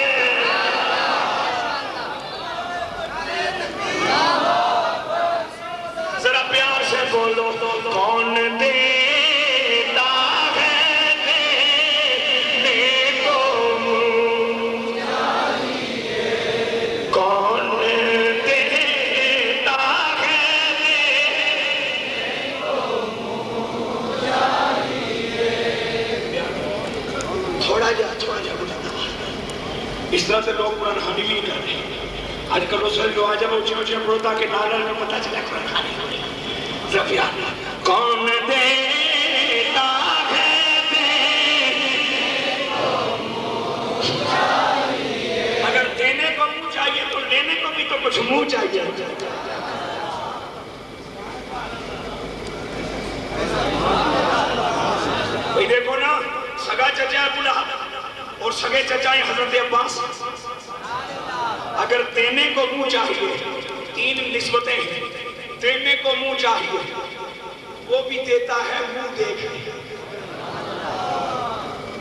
Speaker 4: ذرا پیار سے بولو، کون دیتا ہے دینے کو، کون دیتا ہے دینے کو، تھوڑا جا اس طرح سے لوگ قرآن خوانی بھی کر رہے ہیں۔ آج کل رسول جو آ جب اونچے اونچے پڑھتا کہ نالل میں پتہ چلا قرآن خوانی ہو رہی ہے۔ رفیع کون دیتا ہے دینے کو منہ چاہیے، اگر دینے کو منہ چاہیے تو لینے کو بھی تو کچھ منہ چاہیے۔ بھئی دیکھو نا، سگا چچا ابو لہب اور سگے چچائیں حضرت عباس، اگر دینے کو منہ چاہیے، تین نسبتیں ہیں، دینے کو منہ چاہیے، وہ بھی دیتا ہے منہ دیکھ،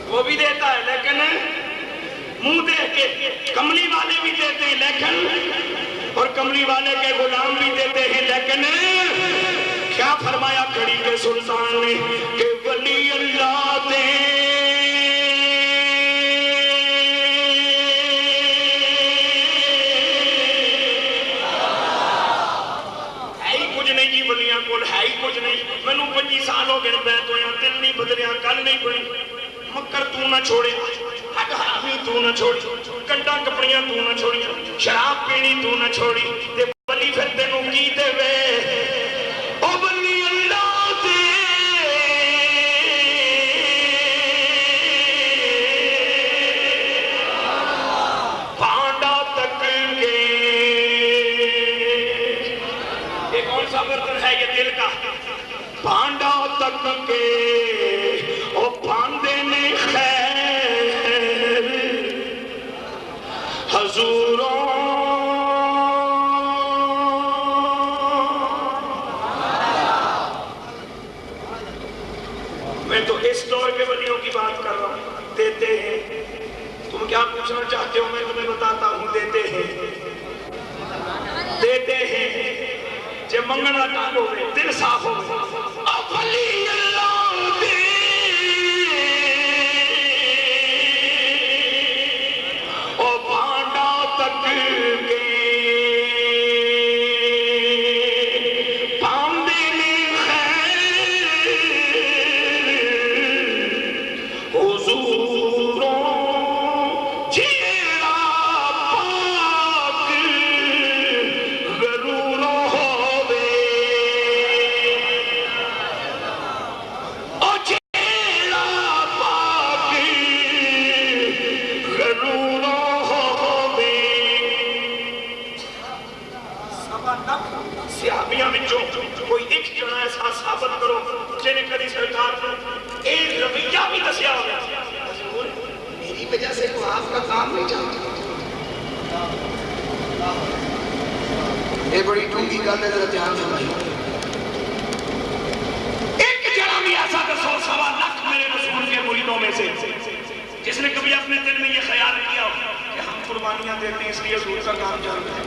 Speaker 4: وہ بھی دیتا ہے لیکن منہ دیکھ کے، کملی والے بھی دیتے ہیں لیکن، اور کملی والے کے غلام بھی دیتے ہیں لیکن، کیا فرمایا کھڑی کے سلطان نے کہ ولی اللہ دے کچھ نہیں، میں نو 25 سال ہو گئے بیعت ہویا، دل نہیں بدلیا، کل نہیں بڑی، مکر تو نہ چھوڑے، حق حرامی تو نہ چھوڑی، کنڈا کپڑیاں تو نہ چھوڑی، شراب پینی تو نہ چھوڑی، تے ولی پھر تینوں کی دے وے، او ولی اللہ دے پانڈا تک کے، یہ کون سا برتن ہے یہ دل کا، پانڈا تک کے او پاندے نے خیر
Speaker 1: اس دور کے ولیوں کی بات کر رہا ہوں. دیتے ہیں. تم کیا پوچھنا چاہتے ہو میں تمہیں بتاتا ہوں. دیتے ہیں دیتے ہیں. جب منگنا ٹال ہو گئے دل صاف ہو گئے ولی اللہ دے او بانڈا تک گئے کوئی ایک جنا ایسا ثابت کرو جنہیں کدی سرکار ایک رویہ بھی دسیا ہو گیا میری وجہ سے تو آپ کا کام نہیں چلتا. یہ بڑی ڈونگی گل ہے ذرا دھیان سے. ایک جنا بھی ایسا دسو 1.25 لاکھ میرے رسول کے مریدوں میں سے جس نے کبھی اپنے دل میں یہ خیال کیا کہ ہم قربانیاں دیتے ہیں اس لیے حضور کا کام چلتا ہے.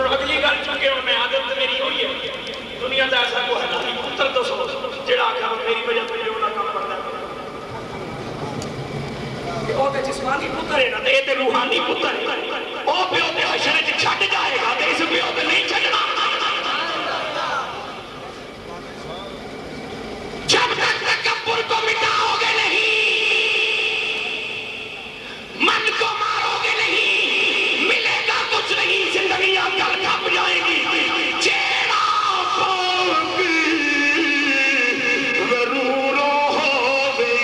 Speaker 1: اگلی گل چکے ہوں میں عادت میری ہوئی ہے دنیا کا ایسا کو ہے پتر تو سو جڑا آخر میری وجہ پہ جو نہ کام کرتا ہے وہ تے جسمانی پتر ہے نا تے تے روحانی پتر ہے او پیو تے حشر وچ چھڈ جائے گا تے اس پیو تے نہیں چھڈنا. جب تک تکبر کو مٹاؤ گے نہیں من کو مارو گے نہیں ملے گا کچھ نہیں. زندگی آپ کل کھپ جائے گی. چیرا پاک ضرور ہووے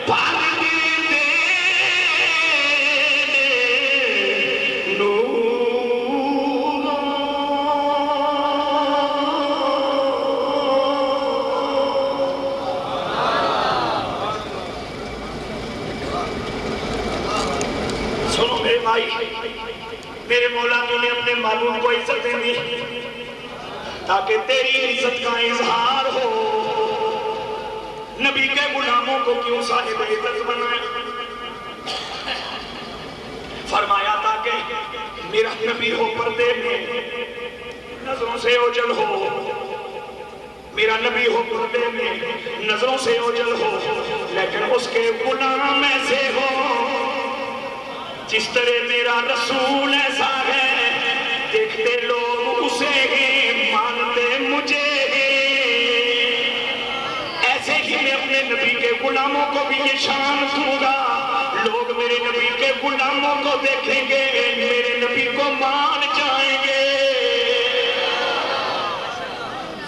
Speaker 1: پاک دے نور. سنو میرے بھائی میرے مولا تو نے اپنے معلوم کو عزت دی تاکہ تیری عزت کا اظہار ہو. نبی کے غلاموں کو کیوں صاحب عزت بنائے؟ فرمایا تاکہ میرا نبی ہو پردے میں نظروں سے اوجل ہو. میرا نبی ہو پردے میں نظروں سے اوجل ہو لیکن اس کے غلام ایسے ہو جس طرح میرا رسول ایسا ہے دیکھتے لوگ اسے ہی مانتے مجھے ہی. ایسے ہی میں اپنے نبی کے غلاموں کو بھی یہ شان دوں گا. لوگ میرے نبی کے غلاموں کو دیکھیں گے میرے نبی کو مان جائیں گے.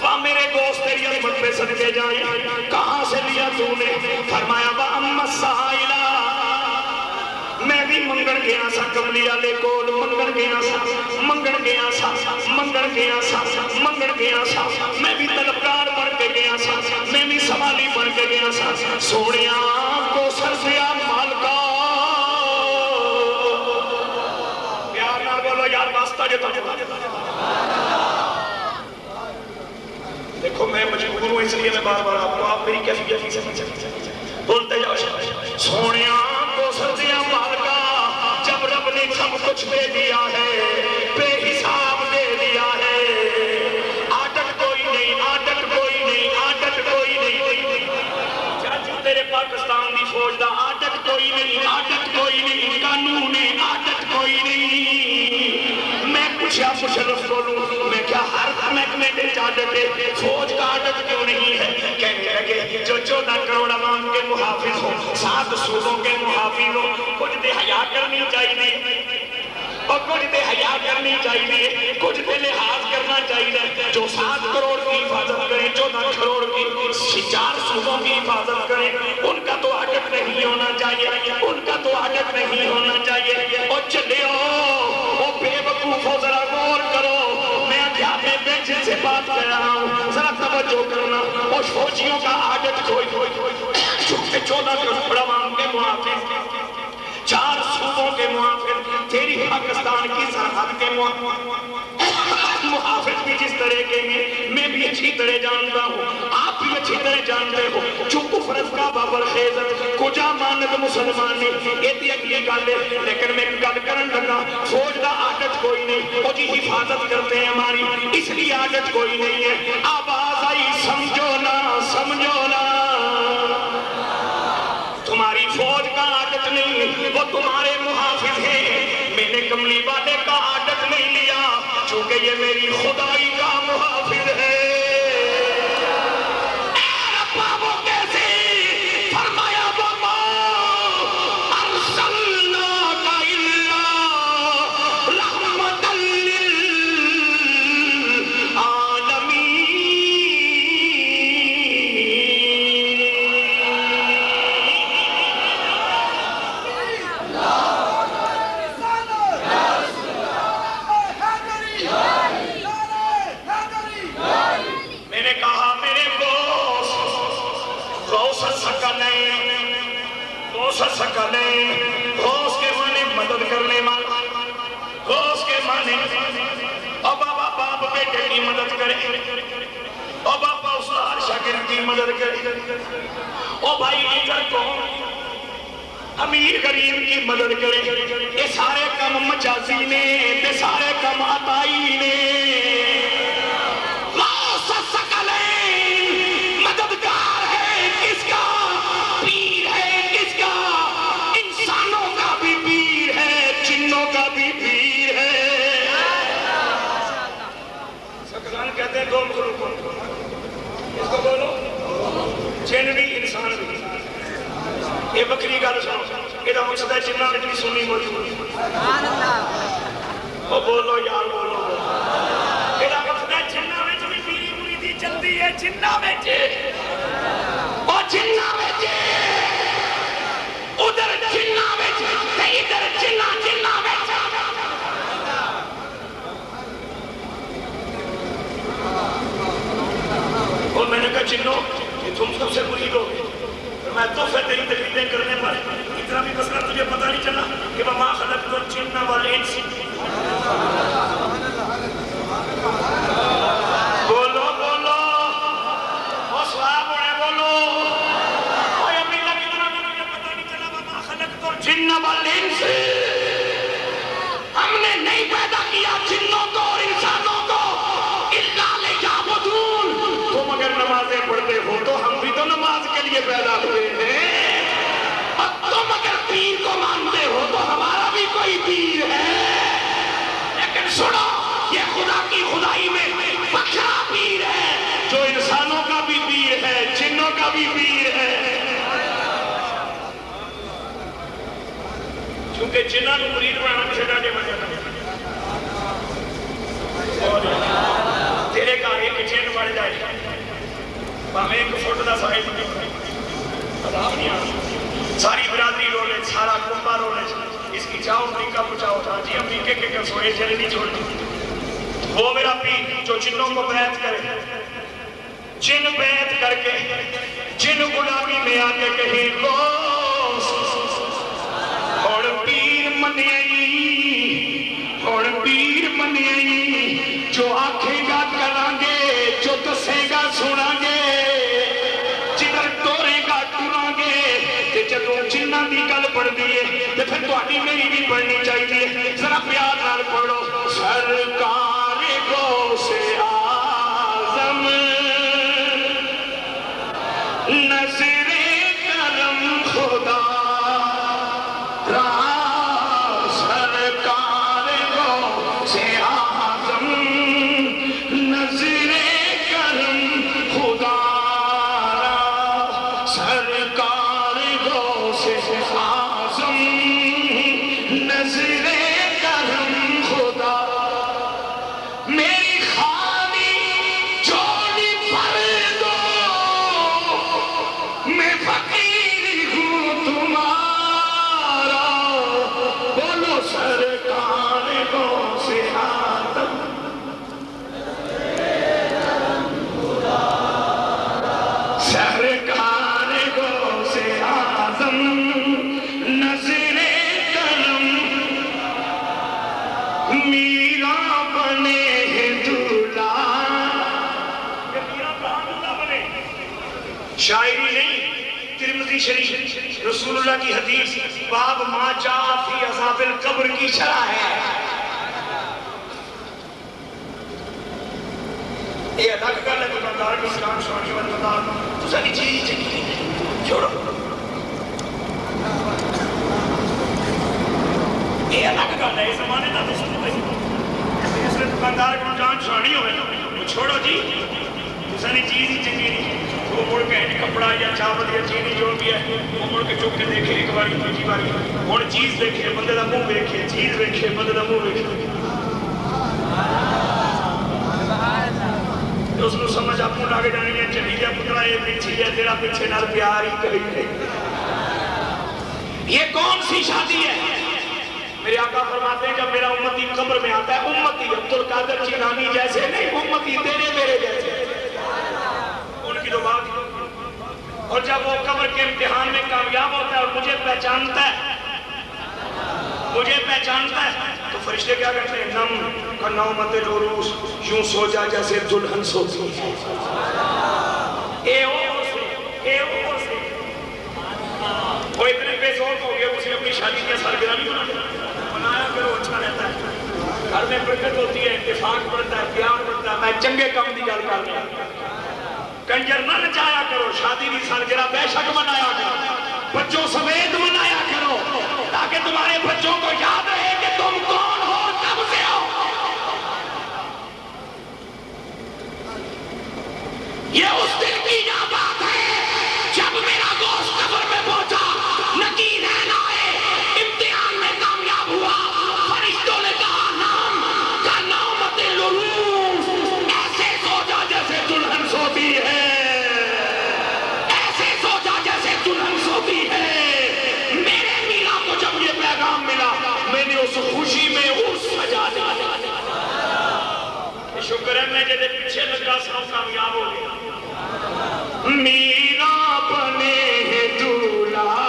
Speaker 1: واہ میرے دوست تیری عظمت پہ صدقے جائیں. کہاں سے لیا تو نے؟ فرمایا وَأَمَّا السَّائِلَ میں بھی منگن گیا سا کملی والے کول منگن گیا سا منگن گیا سا منگن گیا سا منگن گیا سا. میں بھی طلبکار بن کے گیا سا میں بھی سوالی بن کے گیا سا. سونیا کو سر دیا مالکا پیار نہ بولو یار واسطہ جو دیکھو میں مجبور ہوں اس لیے میں بار بار آپ میری کیفیت سے بولتے جاؤ. سونیا کو سر دیا مالکا جب رب نے سب کچھ دے دیا ہے بے حساب دے دیا ہے. عادت کوئی نہیں عادت کوئی نہیں عادت کوئی نہیں. چاچو تیرے پاکستان دی فوج دا عادت کوئی نہیں عادت کوئی نہیں. قانون ہے عادت کوئی نہیں. میں پوچھا مشرف کو میں کیا ہر محکمے دے عادت ہے فوج کا عادت کیوں نہیں ہے؟ کہنے لگے جو 14 کروڑ عوام کے محافظ ہو 7 صوبوں کے محافظ ہو کچھ دے حیا کرنی چاہیے اور کچھ دے حیا کرنی چاہیے کچھ دے لحاظ کرنا چاہیے. جو 7 کروڑ کی حفاظت کریں 14 کروڑ کی 4 صوبوں کی حفاظت کریں ان کا تو عادت نہیں ہونا چاہیے ان کا تو عادت نہیں ہونا چاہیے. اور چلے ہو بے وقوفو ذرا غور کرو میں اپنے بیٹے سے بات کر رہا ہوں ذرا توجہ کرنا. اور فوجیوں کا عادت کوئی 14 کروڑ عوام کے محافظ 4 صوبوں کے محافظ تیری پاکستان کی سرحد کے محافظ طرح کے ہیں، میں بھی اچھی طرح جانتا ہوں، آپ بھی اچھی طرح جانتے ہو، جو کفرت کا بابر خیزت کجا مانت مسلمان نے ایتی اگلی گالے، لیکن میں گل کرن لگا فوج دا عادت کوئی نہیں، وہ جی حفاظت کرتے ہیں ہماری، اس لیے عادت کوئی نہیں ہے، آواز آئی سمجھو نا سمجھو نا، تمہاری فوج کا عادت نہیں، وہ تمہارے محافظ ہیں، میں نے کملی والے کا عادت نہیں لیا، چونکہ یہ میری خدائی کا محافظ ہے۔ اے ربا وہ کیسے فرمایا وَمَا أَرْسَلْنَاكَ إِلَّا رَحْمَةً سکلیں، غوث کے معنی مدد کرنے والا، غوث کے معنی او بابا باپ بیٹے کی مدد کرے، او بابا استاد شاگرد کی مدد کرے، او بھائی ادھر کون امیر غریب کی مدد کرے، یہ سارے کم مجازی نے، یہ سارے کم عطائی نے، غوث سکلیں مددگار ہے کس کا؟ پیر ہے کس کا؟ انسانوں کا بھی پیر ہے، جنوں کا بھی پیر ہے۔ سکلان کہتے ہیں دو مخلوق کو، اس کو بولو جن بھی انسان بھی، یہ بکری گل سنو، یہ مقصد ہے جنہ میں بھی سنی بولی وہ بولو یار بولو، یہ مقصد ہے جنہ میں بھی پیری مریدی چلتی ہے، جنہ میں اور جنہ میں ادھر جنہ میں ادھر جنہ میں اور میں نے کہا جنوں کہ تم سب سے مرید ہو گئے، میں تو پھر تیری تقریریں کرنے پر اتنا بھی مسئلہ تجھے پتہ نہیں چلا کہ وَمَا خَلَقْتُ الْجِنَّ وَالْإِنسَ۔ بولو بولو وہ سواب ہوئے بولو، اوہ امی لگی اتنا بھی مجھے پتہ نہیں چلا وَمَا خَلَقْتُ الْجِنَّ وَالْإِنسَ، ہم نے نہیں پیدا کیا جنوں کو اور انسانوں کو اِلَّا لِيَعْبُدُونَ، تم اگر نمازیں پڑھتے ہو تو ہم بھی تو نماز کے لیے پیدا ہوئے ہیں، اور تم اگر پیر کو مانتے ہو تو ہمارا بھی کوئی پیر ہے، لیکن سنو یہ خدا کی خدائی میں بخشا پیر ہے جو انسانوں کا بھی پیر ہے، جنوں کا بھی پیر ہے، کیونکہ جنہ کو مرید بنانا کسے ڈاٹے بن جاتا تیرے کا ایک جن بڑھ جائے ہمیں ایک فوٹ دا سائز عذاب نہیں آتا، ساری برادری رولے، سارا کنبہ رولے، اس کی چاہو امریکہ پچاؤ تھا جی امریکہ کے کسوئے جلے نہیں چھوڑ دی، وہ میرا پیر جو جنوں کو بیعت کرے، جن بیعت کر کے جن غلامی میں آتے کہیں غوث اور پیر منیائی اور پیر منیائی، جو آنکھیں گا کریں گے، جو دسیں گا سنیں گے، جدھر ٹورے گا ٹوریں گے، کہ جدوں جنہ دی گل پڑھ دیئے تو پھر تہاڈی میری بھی پڑھنی چاہیے، ذرا پیار نال پڑھو، سرکار غوث اعظم نظر کرم خدا را، سرکار غوث اعظم نظر کرم خدا را، سرکار غوث اعظم نظر کرم خدا، میری خالی جوڑی پر دو، میں فقیر ہوں تمہارا، بولو سرکار غوث اعظم سرکار غوث اعظم نظر کرم، میرا بنے دلہا رسول اللہ کی حدیث باب ما جاء فی عذاب القبر کی شرح ہے. یہ الگ گل ہے دکاندار کی اسلام شوانی والی بتا تو ساری چیز چنگی نہیں چھوڑو. یہ الگ گل ہے اس زمانے کا اس لیے دکاندار کو جان چھوڑی ہوئے چھوڑو جی تو ساری چیز ہی چنگی نہیں. وہ مڑ کے کپڑا یا چاول یا چینی جو بھی ہے وہ مڑ کے چک کے دیکھے ایک باری دوسری باری ہوں چیز دیکھے بندے کا منہ دیکھے چیز دیکھے بندے کا منہ دیکھے اس کو سمجھ آپ کو لگ جانی ہے چلی جا پترا یہ پیچھے ہے تیرا پیچھے نال پیار ہی کری نہیں. یہ کون سی شادی ہے؟ میرے آقا فرماتے ہیں جب میرا امتی قبر میں آتا ہے امتی عبدالقادر جیلانی جیسے نہیں امتی تیرے میرے جیسے ان کی تو بات. اور جب وہ قبر کے امتحان میں کامیاب ہوتا ہے اور مجھے پہچانتا ہے تو فرشتے کیا کہتے ہیں نم کا نومت العروس یوں سو جا جیسے دلہن سوتی ہے. وہ اتنے بے ذوق ہو گیا اسے اپنی شادی کی سالگرہ نہیں بنایا کرو اچھا رہتا ہے گھر میں برکت ہوتی ہے اتفاق بڑھتا ہے پیار بڑھتا ہے. میں چنگے کام دی گل کر رہا ہوں کنجر نہ نچایا کرو شادی کی سالگرہ بے شک منایا کرو بچوں سمیت منایا کرو تاکہ تمہارے بچوں کو یاد رہے کہ تم کون ہو کب سے ہو. یہ اس دن کی کیا بات ہے جب میرا گوشت قبر میں پہنچا نکیر ہے نہ آئے امتحان میں کامیاب ہوا فرشتوں نے کہا نام کا نومت العروس ایسے سو جا جیسے دلہن سوتی ہے ایسے سو جا جیسے دلہن سوتی ہے. میرے میرا کو جب یہ پیغام ملا میں نے اس خوشی میں اس سجا دیا. شکر ہے میں جیسے پیچھے لگا سب کامیاب ہو گیا. میرا بنے دولہا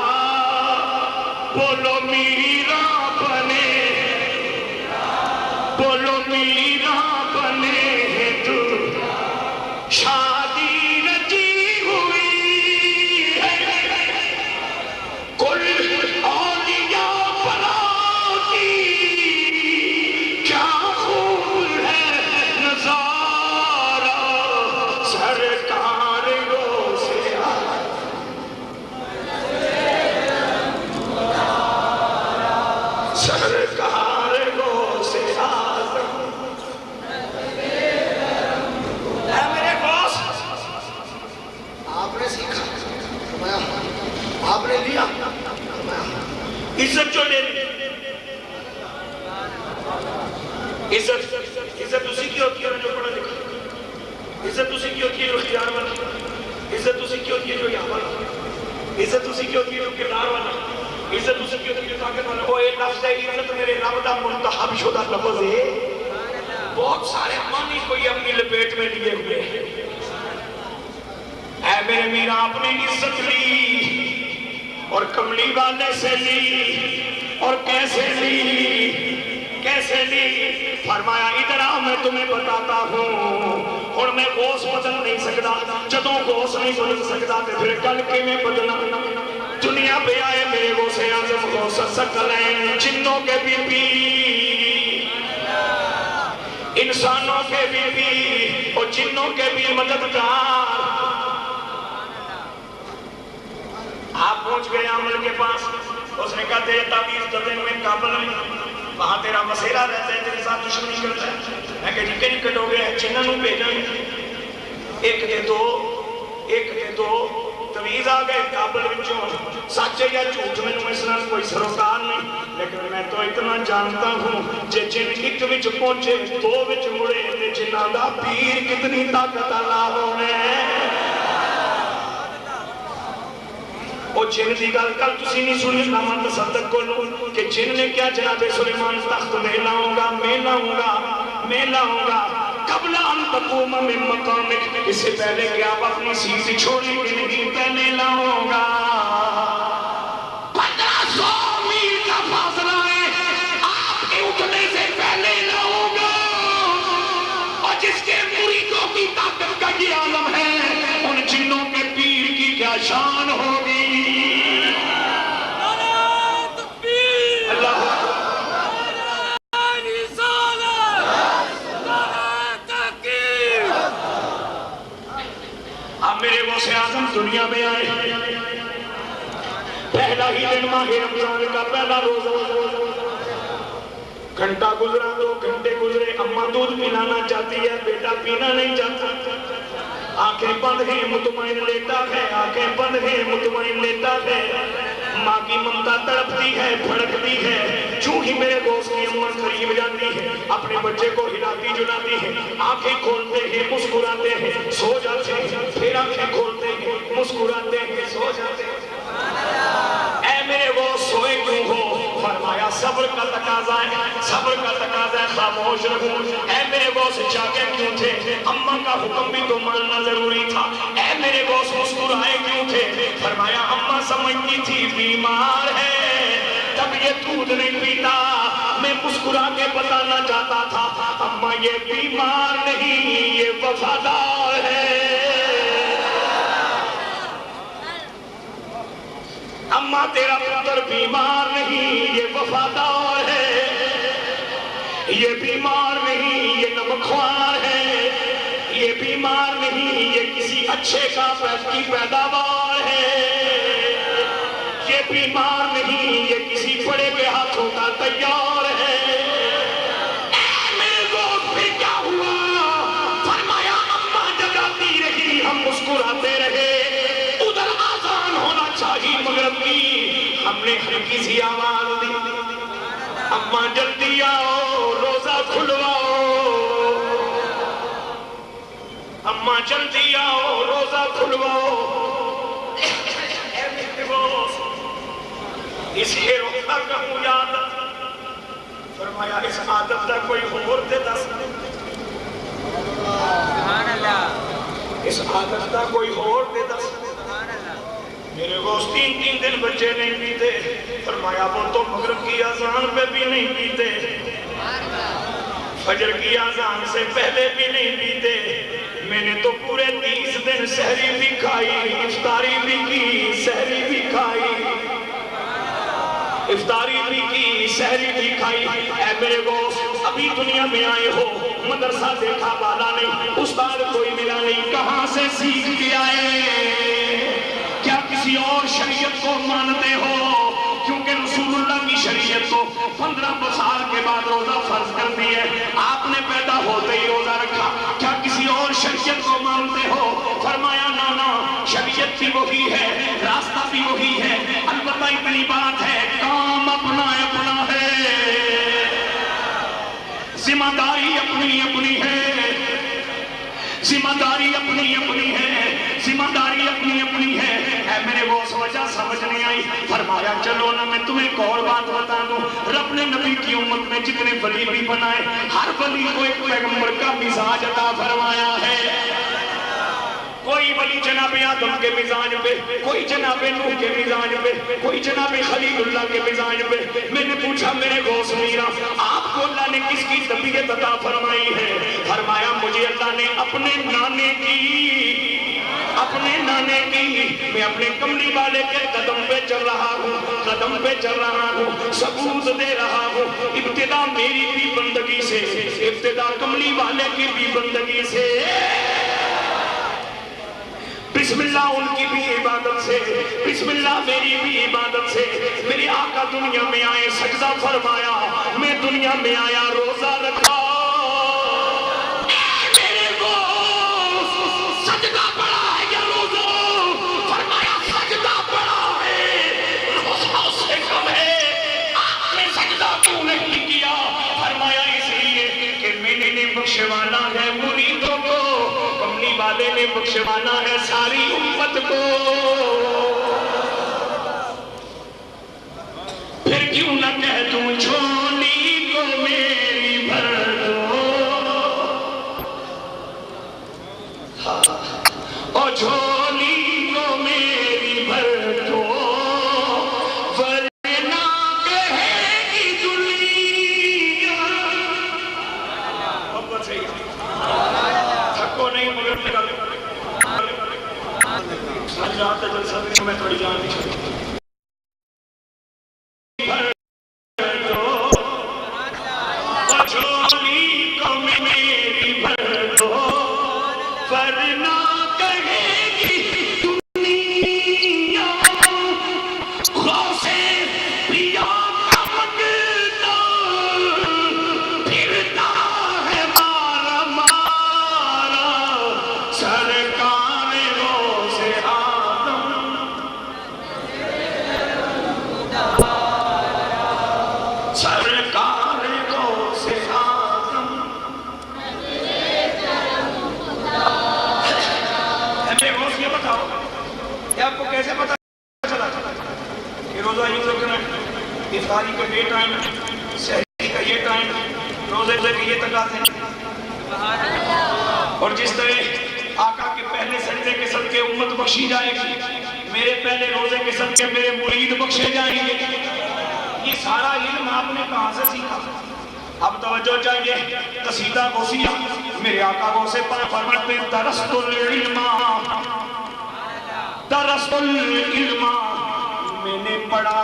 Speaker 1: بولو میرا بنے دولہا شادی رچی ہوئی ہے کل اولیاء براتی کیا خوب ہے نظارہ سرکار گو سے سرکار گو سے میرے باس
Speaker 5: آپ نے سیکھا آپ نے لیا
Speaker 1: عزت جو لے لی عزت اسی کی ہوتی ہے جو پڑھا لکھا. عزت اسی کی ہوتی ہے جو اختیار والا. عزت اسی کی ہوتی ہے جو یہاں والا. عزت اسی کی ہوتی ہے جو کردار والا. عزت اسی کی ہوتی ہے جو طاقت والا. وہ ایک لفظ ہے عزت میرے رب دا منتخب شدہ لفظ ہے. بہت سارے معنی کوئی اپنی لپیٹ میں لیے ہوئے ہیں. اے میرے میرا اپنی عزت لی اور کملی والے سے لی اور کیسے لی فرمایا ادھر آؤ میں تمہیں بتاتا ہوں. اور میں غوث بدل نہیں سکتا جدوں غوث نہیں بدل سکتا تو پھر کل کے میں بدلنا. دنیا پہ آئے میرے غوث اعظم غوث ثقلین جنوں کے بی انسانوں کے بی اور جنوں کے بھی مددگار. آپ پہنچ گئے عمل کے پاس. اس نے کہا تیرے تعبیر دردن میں کابل میں وہاں تیرا مسئلہ رہتا ہے تیرے ساتھ دشمنی کرتا ہے. میں کہا جی کہ نکٹ ہو گئے جنہوں نے بھیجا ایک دے دو تویز آ گئے کابل وچوں سچ یا جھوٹ میں اس نال کوئی سروکار نہیں. لیکن میں تو اتنا جانتا ہوں جے جن ایک وچ پہنچے دو وچ مڑے تے جنہاں دا پیر کتنی طاقت والا ہوے. وہ جن کی گل کل تسی نہیں سنی نامان تصدق کو لوں کہ جن نے کیا جناب سلیمان تخت میں لاؤں گا قبل ان تقوم من مقامک اس سے پہلے کہ آپ اپنی سیٹ چھوڑیں گے نہیں پہلے لاؤں گا. 1500 میل کا فاصلہ ہے آپ کے اٹھنے سے پہلے لاؤں گا. اور جس کے مریدوں کی طاقت کا یہ عالم ہے ان جنوں کے پیر کی کیا شان ہوگی. دن ماہ رمضان کا پہلا روزہ، گھنٹہ گزرا 2 گھنٹے گزرے، اماں دودھ پلانا چاہتی ہے، بیٹا پینا نہیں چاہتا، آنکھیں بند ہیں مطمئن لیٹا ہے، آنکھیں بند ہیں مطمئن لیٹا ہے، ماں کی ممتا تڑپتی ہے پھڑکتی ہے، چوں ہی میرے دوست کی اماں قریب جاتی ہے، اپنے بچے کو ہلاتی جلاتی ہے، آنکھیں کھولتے ہیں مسکراتے ہیں سو جاتے ہیں، پھر آنکھیں کھولتے ہیں مسکراتے ہیں سو جاتے ہیں۔ اے میرے وہ سوئے کیوں ہو؟ فرمایا صبر کا تقاضا ہے، صبر کا تقاضا ہے، خاموش رہو۔ اے میرے بوس جاگے کیوں تھے؟ اماں کا حکم بھی تو ماننا ضروری تھا۔ اے میرے بوس مسکرائے کیوں تھے؟ فرمایا اماں سمجھتی تھی بیمار ہے، تب یہ دودھ نہیں پیتا، میں مسکرا کے بتانا چاہتا تھا اماں یہ بیمار نہیں، یہ وفادار ہے۔ اماں تیرا پتر بیمار نہیں، یہ وفادار ہے، یہ بیمار نہیں، یہ نمکخوار ہے، یہ بیمار نہیں، یہ کسی اچھے کا کی پیداوار ہے، یہ بیمار نہیں، یہ کسی بڑے کے ہاتھوں کا تیار ہے۔ میرے دوست پھر کیا ہوا؟ فرمایا اماں جگاتی رہی، ہم مسکراتے رہے، ادھر آزان ہونا چاہیے مغرب کی، ہم نے ہلکی سی آواز دی اماں جلدی آؤ روزہ کھلواؤ، اماں جلدی آؤ روزہ کھلواؤ۔ اس کے روزہ کہوں یاد، فرمایا اس عادت کا کوئی اور دے دس، اس عادت کا کوئی اور دے دس۔ میرے گوشت 3 دن بچے نہیں پیتے، فرمایا وہ تو مغرب کی اذان پہ بھی نہیں پیتے، فجر کی اذان سے پہلے بھی نہیں پیتے، میں نے تو پورے 30 دن سحری بھی کھائی، افطاری بھی کی، سحری بھی کھائی، افطاری بھی کی، سحری بھی کھائی۔ اے میرے گوشت ابھی دنیا میں آئے ہو، مدرسہ دیکھا والا نہیں، استاد کوئی ملا نہیں، کہاں سے سیکھ کے آئے؟ کیا کسی اور شریعت کو مانتے ہو؟ کیونکہ رسول اللہ کی شریعت کو 15 سال کے بعد روزہ فرض کر دی ہے، آپ نے پیدا ہوتے ہی روزہ رکھا، کیا کسی اور شریعت کو مانتے ہو؟ فرمایا نانا شریعت بھی وہی ہے، راستہ بھی وہی ہے، البتہ اتنی بات ہے کام اپنا اپنا ہے، ذمہ داری اپنی اپنی ہے، ذمہ داری اپنی اپنی ہے، ذمہ داری اپنی اپنی ہے۔ اے میرے وہ وجہ سمجھ نہیں آئی، فرمایا چلو نا میں تمہیں ایک اور بات بتا دوں، رب نے نبی کی امت میں جتنے ولی بھی بنائے، ہر ولی کو ایک پیغمبر کا مزاج عطا فرمایا ہے۔ کوئی ولی جناب آدم کے مزاج پہ، کوئی جناب نوح کے مزاج پہ، کوئی جناب خلیل اللہ کے مزاج پہ۔ میں نے پوچھا میرے غوث میرا آپ کو اللہ نے کس کی طبیعت عطا فرمائی ہے؟ فرمایا مجھے اللہ نے اپنے نانے کی، اپنے نانے کی، میں اپنے کملی والے کے قدم پہ چل رہا ہوں، قدم پہ چل رہا ہوں، ثبوت دے رہا ہوں، ابتدا میری بھی بندگی سے، ابتدا کملی والے کی بھی بندگی سے، بسم اللہ ان کی بھی عبادت سے، بسم اللہ میری بھی عبادت سے۔ میرے آقا دنیا میں آئے سجدہ فرمایا، میں دنیا میں آیا روزہ رکھا، میرے دوست سجدہ پڑا ہے یا روزہ؟ فرمایا سجدہ پڑا ہے، روزہ اس سے کم ہے، آپ نے سجدہ کیوں نہیں کیا؟ فرمایا اس لیے کہ میں نے بخشوانا ہے مریدوں کو، کملی والے نے بخشوانا ہے ساری امت کو، پھر کیوں نہ کہہ دوں جھولی کو میری بھر دو، اور جھولی کو میری بھر دو، ورنہ کہے گی دنیا، محبت سے تھکو نہیں مگر لگا آج رات جلسہ میں تھوڑی جان نہیں چھوڑی۔ روزہ یوں رکھنا ہے، افطاری کا یہ ٹائم ہے، سحری کا یہ ٹائم ہے، روزے کے یہ تقاضے ہیں۔ اور جس طرح آقا کے پہلے سجدے کے صدقے امت بخشی جائے گی، میرے پہلے روزے کے صدقے میرے مرید بخشے جائیں گے۔ یہ سارا علم آپ نے کہاں سے سیکھا؟ اب توجہ چاہیے، قصیدہ غوثیہ میرے آقا غوث پاک فرماتے ہیں درست العلم میں نے پڑھا،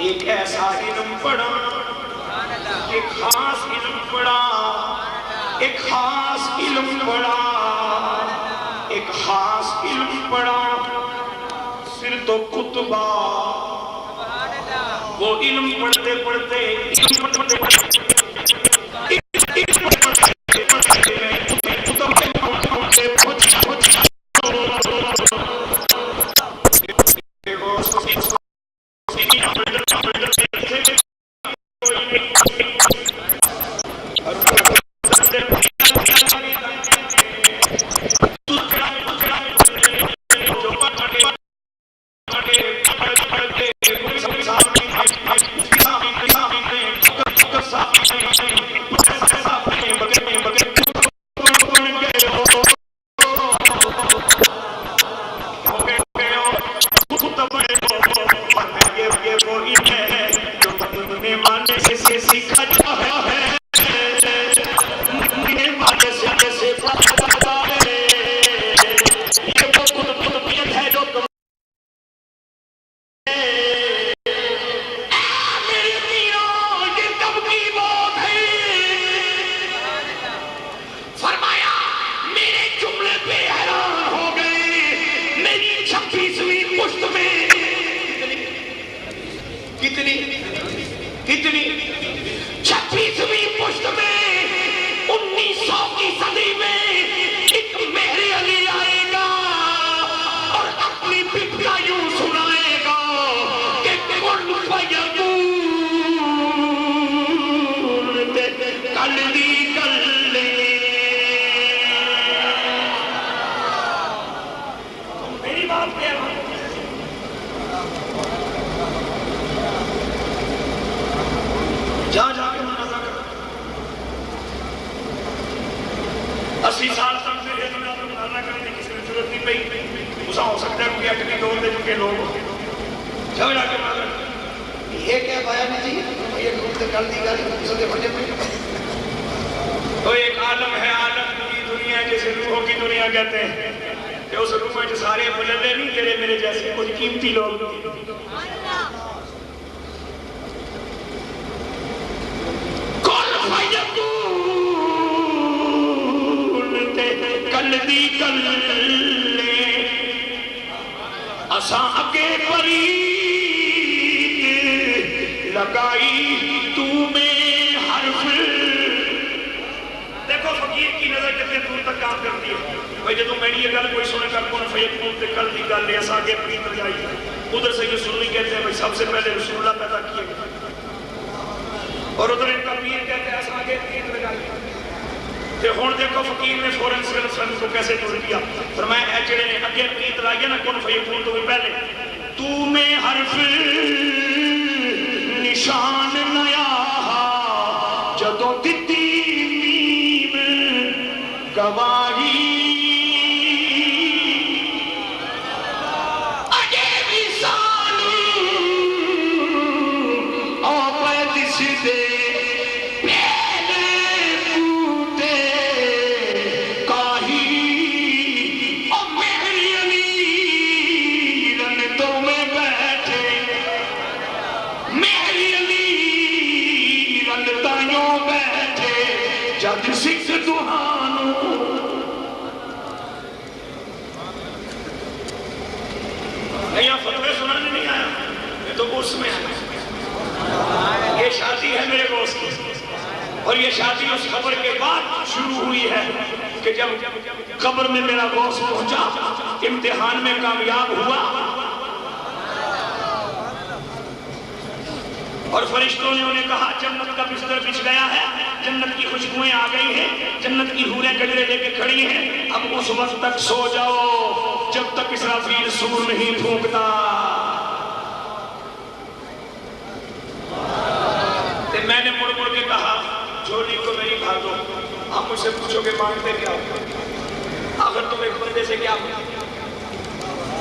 Speaker 1: ایک ایسا علم پڑھا، ایک خاص علم پڑھا، ایک خاص علم پڑھا، ایک خاص علم پڑھا، پھر تو کتبہ وہ علم پڑھتے پڑھتے اور فرشتوں نے انہیں کہا جنت کا بستر بچھ گیا ہے، جنت کی خوشبوئیں آ گئی ہیں، جنت کی حوریں گجرے لے کے کھڑی ہیں، اب اس وقت تک سو جاؤ جب تک اسرافیل سور نہیں پھونکتا۔ آپ مجھ سے پوچھو کہ مانگتے کیا ہو؟ آخر تم ایک بندے سے کیا ہو؟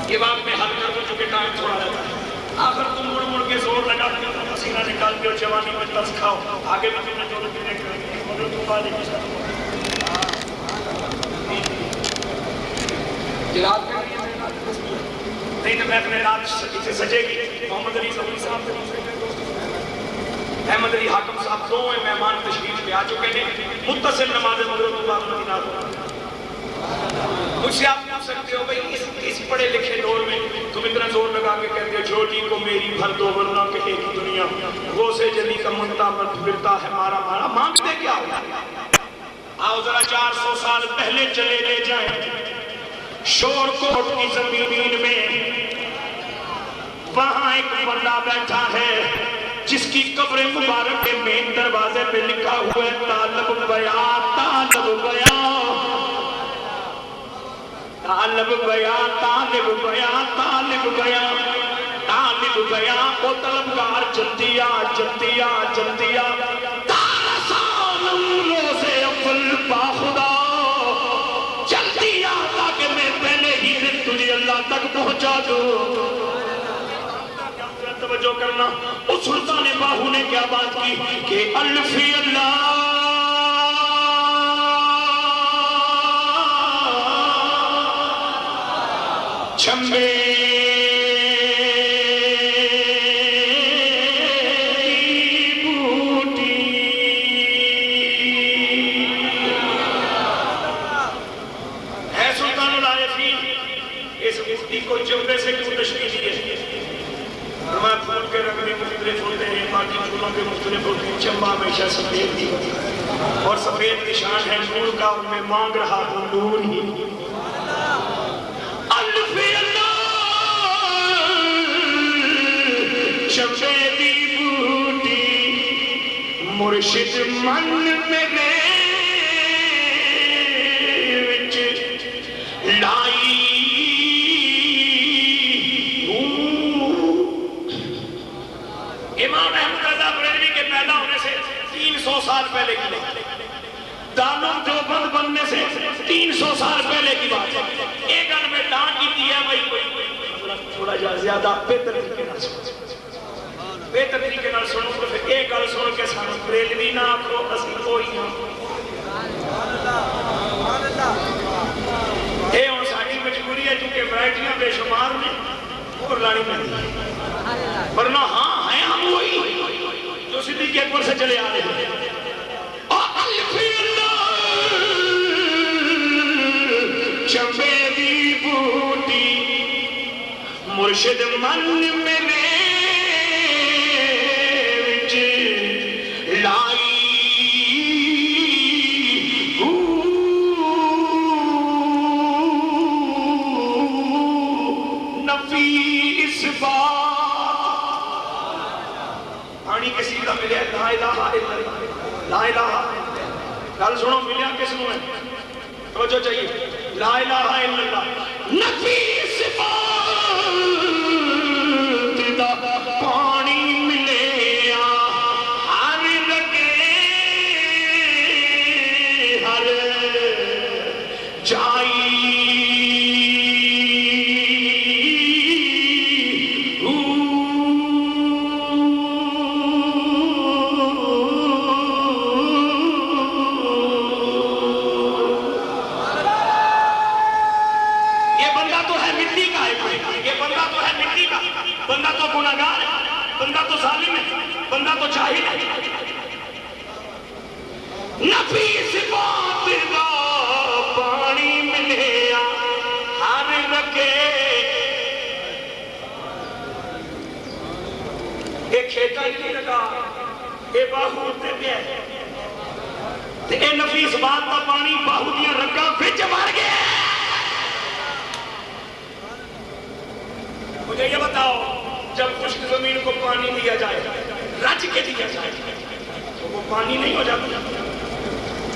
Speaker 1: یہ بات میں حل کر دوں چونکہ ٹائم تھوڑا رہتا ہے. آخر تم مڑ مڑ کے زور لگا کے پسینہ نکالتے ہو, جوانی میں ترس کھاؤ, آگے بھی تمہیں جو لوگ دیکھ رہے ہیں مگر تم بات ایک ساتھ جلال کر رہی ہے نہیں تو میں اپنے رات سے سجے گی. محمد علی صاحب صاحب احمد علی حاکم صاحب دو مہمان تشریف لے آ چکے ہیں. متصل نماز مغرب کے بعد مدینہ کو مجھ سے آپ پوچھ سکتے ہو بھئی اس پڑھے لکھے دور میں تم اتنا زور لگا کے کہتے ہو جھوٹی کو میری بھر دو ورنہ کہ ایک ہی دنیا وہ سے جلی کا منتا مرد پھرتا ہے مارا مارا. مانگتے کیا ہو؟ آؤ ذرا 400 سال پہلے چلے لے جائیں شور کوٹ کی زمین میں. وہاں ایک بندہ بیٹھا ہے جس کی قبر مبارک کے مین دروازے پہ لکھا ہوا ہے طالب گیا طالب گیا طالب گیا طالب گیا طالب گیا طالب گیا. وہ طلبگار جلدیا جلدیا جلدیا روزے اول باخدا جلدیا تاکہ میں پہلے ہی دن تجھے اللہ تک پہنچا دوں. توجہ کرنا اس سلطان باہو نے کیا بات کی کہ الفی اللہ چھمبے بوٹی ہے سلطان العارفین. اس مفتی کو جمبے سے کیوں تشریح دی ہے؟ فرمایا پھول کے رنگ بھی مختلف ہوتے ہیں, باقی پھولوں کے مختلف ہوتے ہیں. چمبا ہمیشہ سفید دی ہوتی ہے اور سفید نشان ہے نور کا, اور میں مانگ رہا ہوں نور ہی. الفی اللہ شفیدی بوٹی مرشد من میرے وچ لائی. امام احمد رضا بریلوی کے پیدا ہونے سے 300 سال پہلے کی بات, دارالعلوم دیوبند بننے سے 300 سال پہلے کی بات ہے. ایک گھر میں ڈانٹ کی دی ہے بھائی تھوڑا جا زیادہ بہتر طریقے نہ سنو, بہتر طریقے نہ سنو تو پھر ایک گل سن کے سانو بریلوی نہ آکھو اسی کوئی نہ. اے ہن ساڈی مجبوری ہے کیونکہ ورائٹیاں بے شمار نے اور لانی پڑی, ورنہ ہاں ہیں ہم وہی جو صدیق اکبر سے چلے آ رہے ہیں. الفی اللہ چمبیدی بوٹی مرشد من میرے وچ لائی. نفی اس بات پانی کسی کا ملے لا الہ الا اللہ, لا الہ گل سنو ملیا کس نو ہے توجہ چاہیے. لا الہ الا اللہ نفی اس بات دا پانی ملے ہر لگے ہر جائی. بندہ تو گناہگار ہے, بندہ تو ظالم ہے, بندہ تو جاہل ہے. نفی صفات دا پانی ملیا ہر رکھے. ایک کھیتا ہی لگا اے باہو تے پیا تے اے نفی صفات دا پانی باہو دیا رگاں وچ مر گیا. مجھے یہ بتاؤ جب خشک زمین کو پانی دیا جائے رج کے دیا جائے تو وہ پانی نہیں ہو جاتا؟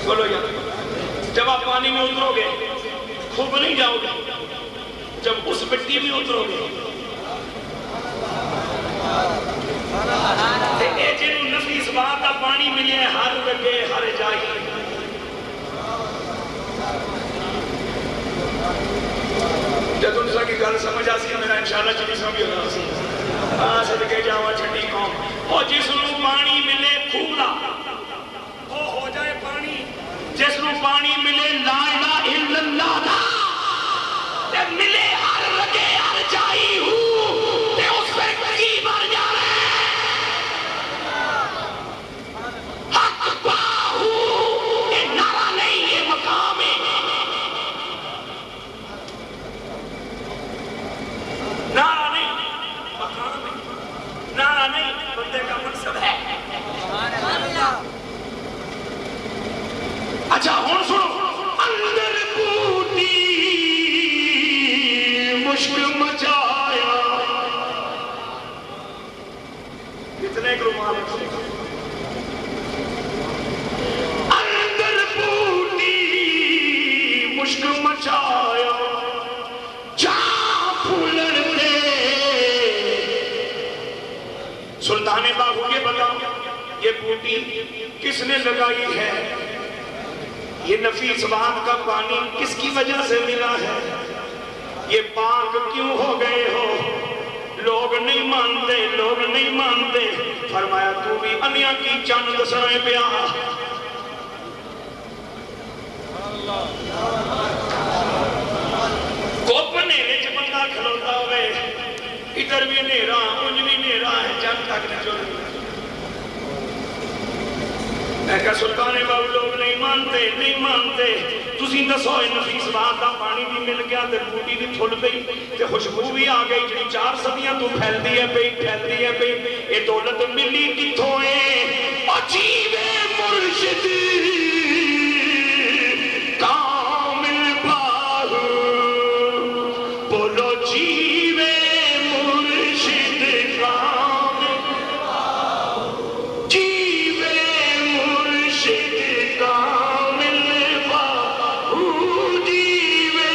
Speaker 1: بولو یار, جب آپ پانی میں اترو گے خوب نہیں جاؤ گے, جب اس مٹی میں اترو گے جن نفیس بات کا پانی ملے ہر لگے ہر جائے سمجھا سی میرا انشاءاللہ چلی سمجھ ہونا سی ہاں صدقے جاواں چھٹی قوم اور جس نو پانی ملے کھولا وہ ہو جائے پانی جس نو پانی ملے لا الہ الا اللہ دا تے ملے ہر رگے ہر جائی ہوں تے اس پہ کی بر جانا حق باہو یہ نعرہ نہیں یہ مقام ہے نعرہ نہیں مقام ہے نعرہ نہیں بندے کا مقصد ہے اچھا ہون سنو اندر بوٹی مشک مچایا کتنے گروہ اندر بوٹی مشک مچایا جہاں پھولن دے سلطان باہو یہ بتاؤ یہ بوٹی کس نے لگائی ہے یہ نفیس بات کا پانی کس کی وجہ سے ملا ہے یہ پاک کیوں ہو گئے ہو لوگ نہیں مانتے فرمایا تو بھی انیا کی چاند سرائے پیا کوپ نیرے چھ بندہ کھلوتا ہوئے ادھر بھی نیرا انج بھی نیرا ہے چند تک نہیں جو میں کہا سلطان باہو لوگ نہیں مانتے تسی دسو نفیس بات کا پانی بھی مل گیا تے بوٹی بھی پھول گئی تے خوشبو بھی آ گئی جی 4 صدیاں تو پھیلتی ہے پئی اے دولت ملی کتھوں ہے او جیوے مرشد کامل باہو بولو جیوے مرشد کامل جیوے مرشد کامل باہو جیوے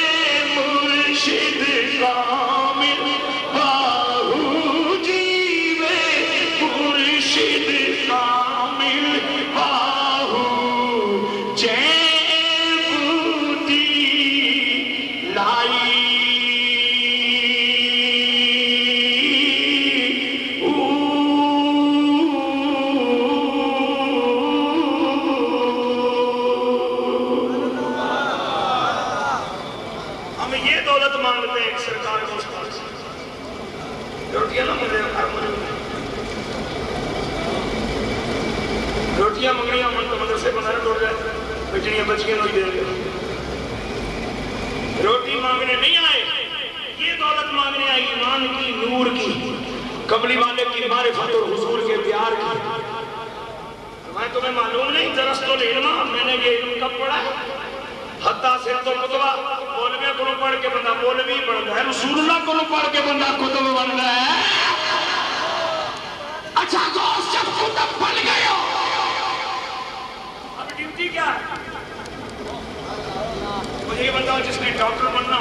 Speaker 1: مرشد کامل باہو جیوے مرشد کامل باہو بوٹی لائی ہم یہ دولت مانگتے ہیں سرکار کو روٹیاں نہ ملے روٹیاں منگنیاں من تو مدرسے بنانے توڑ گئے بچنیاں بچیاں نہیں دے گئے روٹی مانگنے نہیں آئے یہ دولت مانگنے آئی ایمان کی نور کی قبلی والے کی معرفت اور حضور کے پیار کی میں تمہیں معلوم نہیں درست العلم میں نے یہ علم کب پڑھا ہے حتیٰ سے تو کتبہ مولویہ کو پڑھ کے بندہ مولوی بڑھتا ہے رسول اللہ کو پڑھ کے بندہ کتب بڑھتا ہے اچھا دوست جب کتب بن گئے ہو اب ڈیوٹی کیا ہے مجھے یہ بتاؤ جس نے ڈاکٹر بننا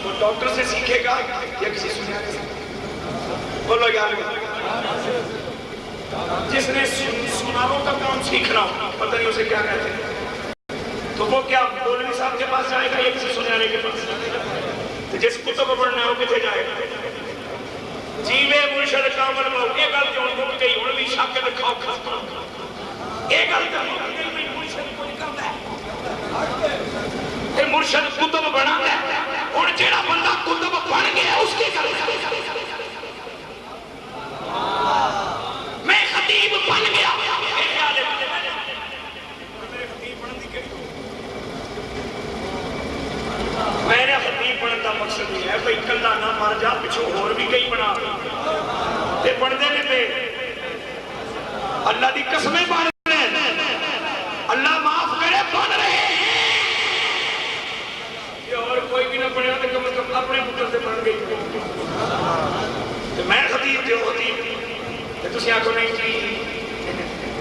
Speaker 1: وہ ڈاکٹر سے سیکھے گا یا کسی سنیانے سے بولو یار جس نے سناروں کا کام سیکھنا پتہ نہیں اسے کیا کہتے ہیں تو وہ کیا مولوی صاحب کے پاس جائے گا یا کسی سنیانے کے پاس تو جس کتب پڑھنا ہے وہ کتنے جائے گا جیوے مرشد کامل باہو یہ گل جو ہوں گئی ہوں بھی شک دکھاؤ کھاتا یہ گل جو ہوں گئی مرشد کو نکلتا ہے یہ مرشد کتب بنا ہے اور جیڑا بندہ کتب بن گیا اس کی کرتا میں خطیب بن گیا میرے خطیب بننے کا مقصد نہیں ہے بھئی کلا نہ مر جا پچھو اور بھی کئی بنا تے پڑھتے نے پہ اللہ دی قسمیں بن رہے اللہ معاف کرے بن رہے یہ اور کوئی بھی نہ پڑھے تو کم از کم اپنے پتر سے بن گئی تو میں خطیب جو خطیب تو تسی آنکھوں نہیں جی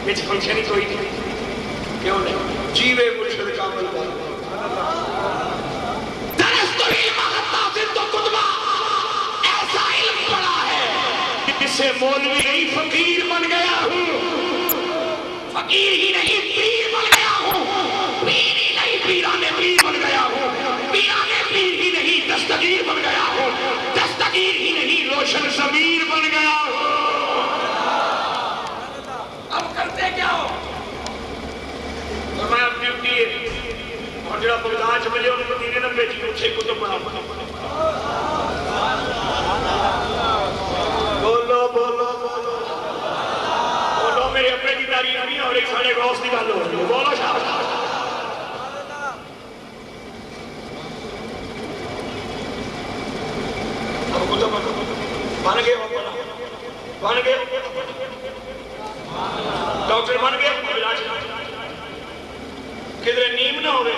Speaker 1: بچ فنکشن ہی کوئی نہیں کیوں نہیں جیوے مرشد کامل باہو ایسا علم پڑا ہے جس سے مولوی نہیں فقیر بن گیا ہوں فقیر ہی نہیں پیر بن گیا ہوں پیر ہی نہیں پیرانے پیر بن گیا ہوں پیرانے پیر ہی نہیں دستگیر بن گیا ہوں، دستگیر ہی نہیں روشن ضمیر بن گیا ہوں۔ اب کرتے کیا ہو؟ فرمایا ڈیوٹی ہے اور جڑا بغداد ملے انہوں مدینے نہ بھیجی اٹھے کتب بنا بولو بولو بولو میرے اپنے کی تعریف نہیں اور ایک ساڑھے غوث کی گل ہو رہی ہے، بولو شاہ بن گئے ڈاکٹر بن گئے کدھر نیم نہ ہوئے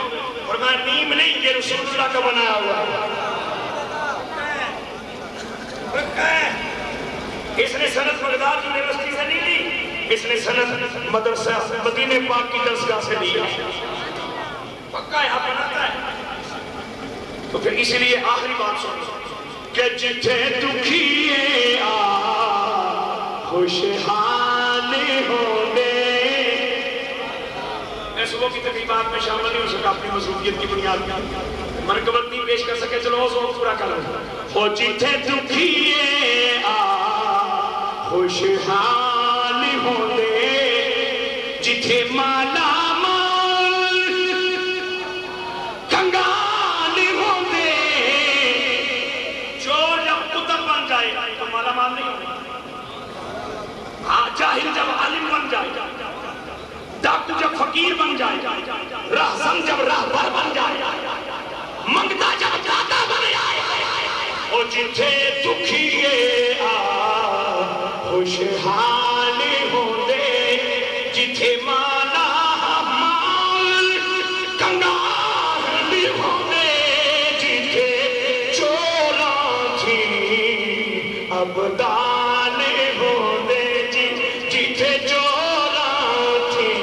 Speaker 1: اور میں نیم نہیں یہ رسول اللہ کا بنایا ہوا اس نے سند بغداد یونیورسٹی سے نہیں لی، اس نے سند مدرسہ مدینہ پاک کی درسگاہ سے لی، پکا یہاں بناتا ہے۔ تو پھر اسی لیے آخری بات سنو کہ جتھے دکھیے آ خوشحال ہونے، میں صبح کی تقریبات میں شامل نہیں ہو سکا اپنی مصروفیت کی بنیاد پر، منقبت نہیں پیش کر سکے، چلو وہ پورا کر لیں۔ او جتھے دکھیے آ خوشحال ہونے، جتھے مالا مال کنگال ہونے، جو جب قطب بن جائے تو مالا مال نہیں ہونے، جاہل جب عالم بن جائے، ڈاکٹر جب فقیر بن جائے، رہزن جب رہبر بن جائے، منگتا جب داتا بن جائے، اور جتھے دکھیے آ خوشحال ہوندے، جتھے مالا مال کنگال ہوندے، جتھے چوراں تھی ابدال ہوندے، جتھے چوراں تھی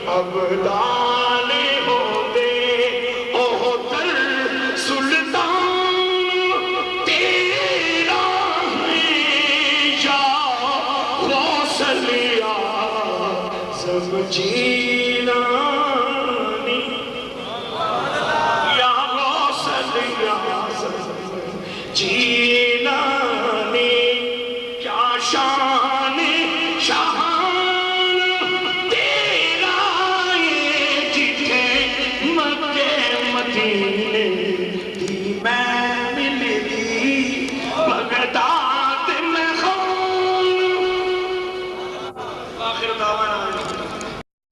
Speaker 1: ابدال ہوندے، اوہ در سلطان تیرا ہے یا غوث لیا سب جی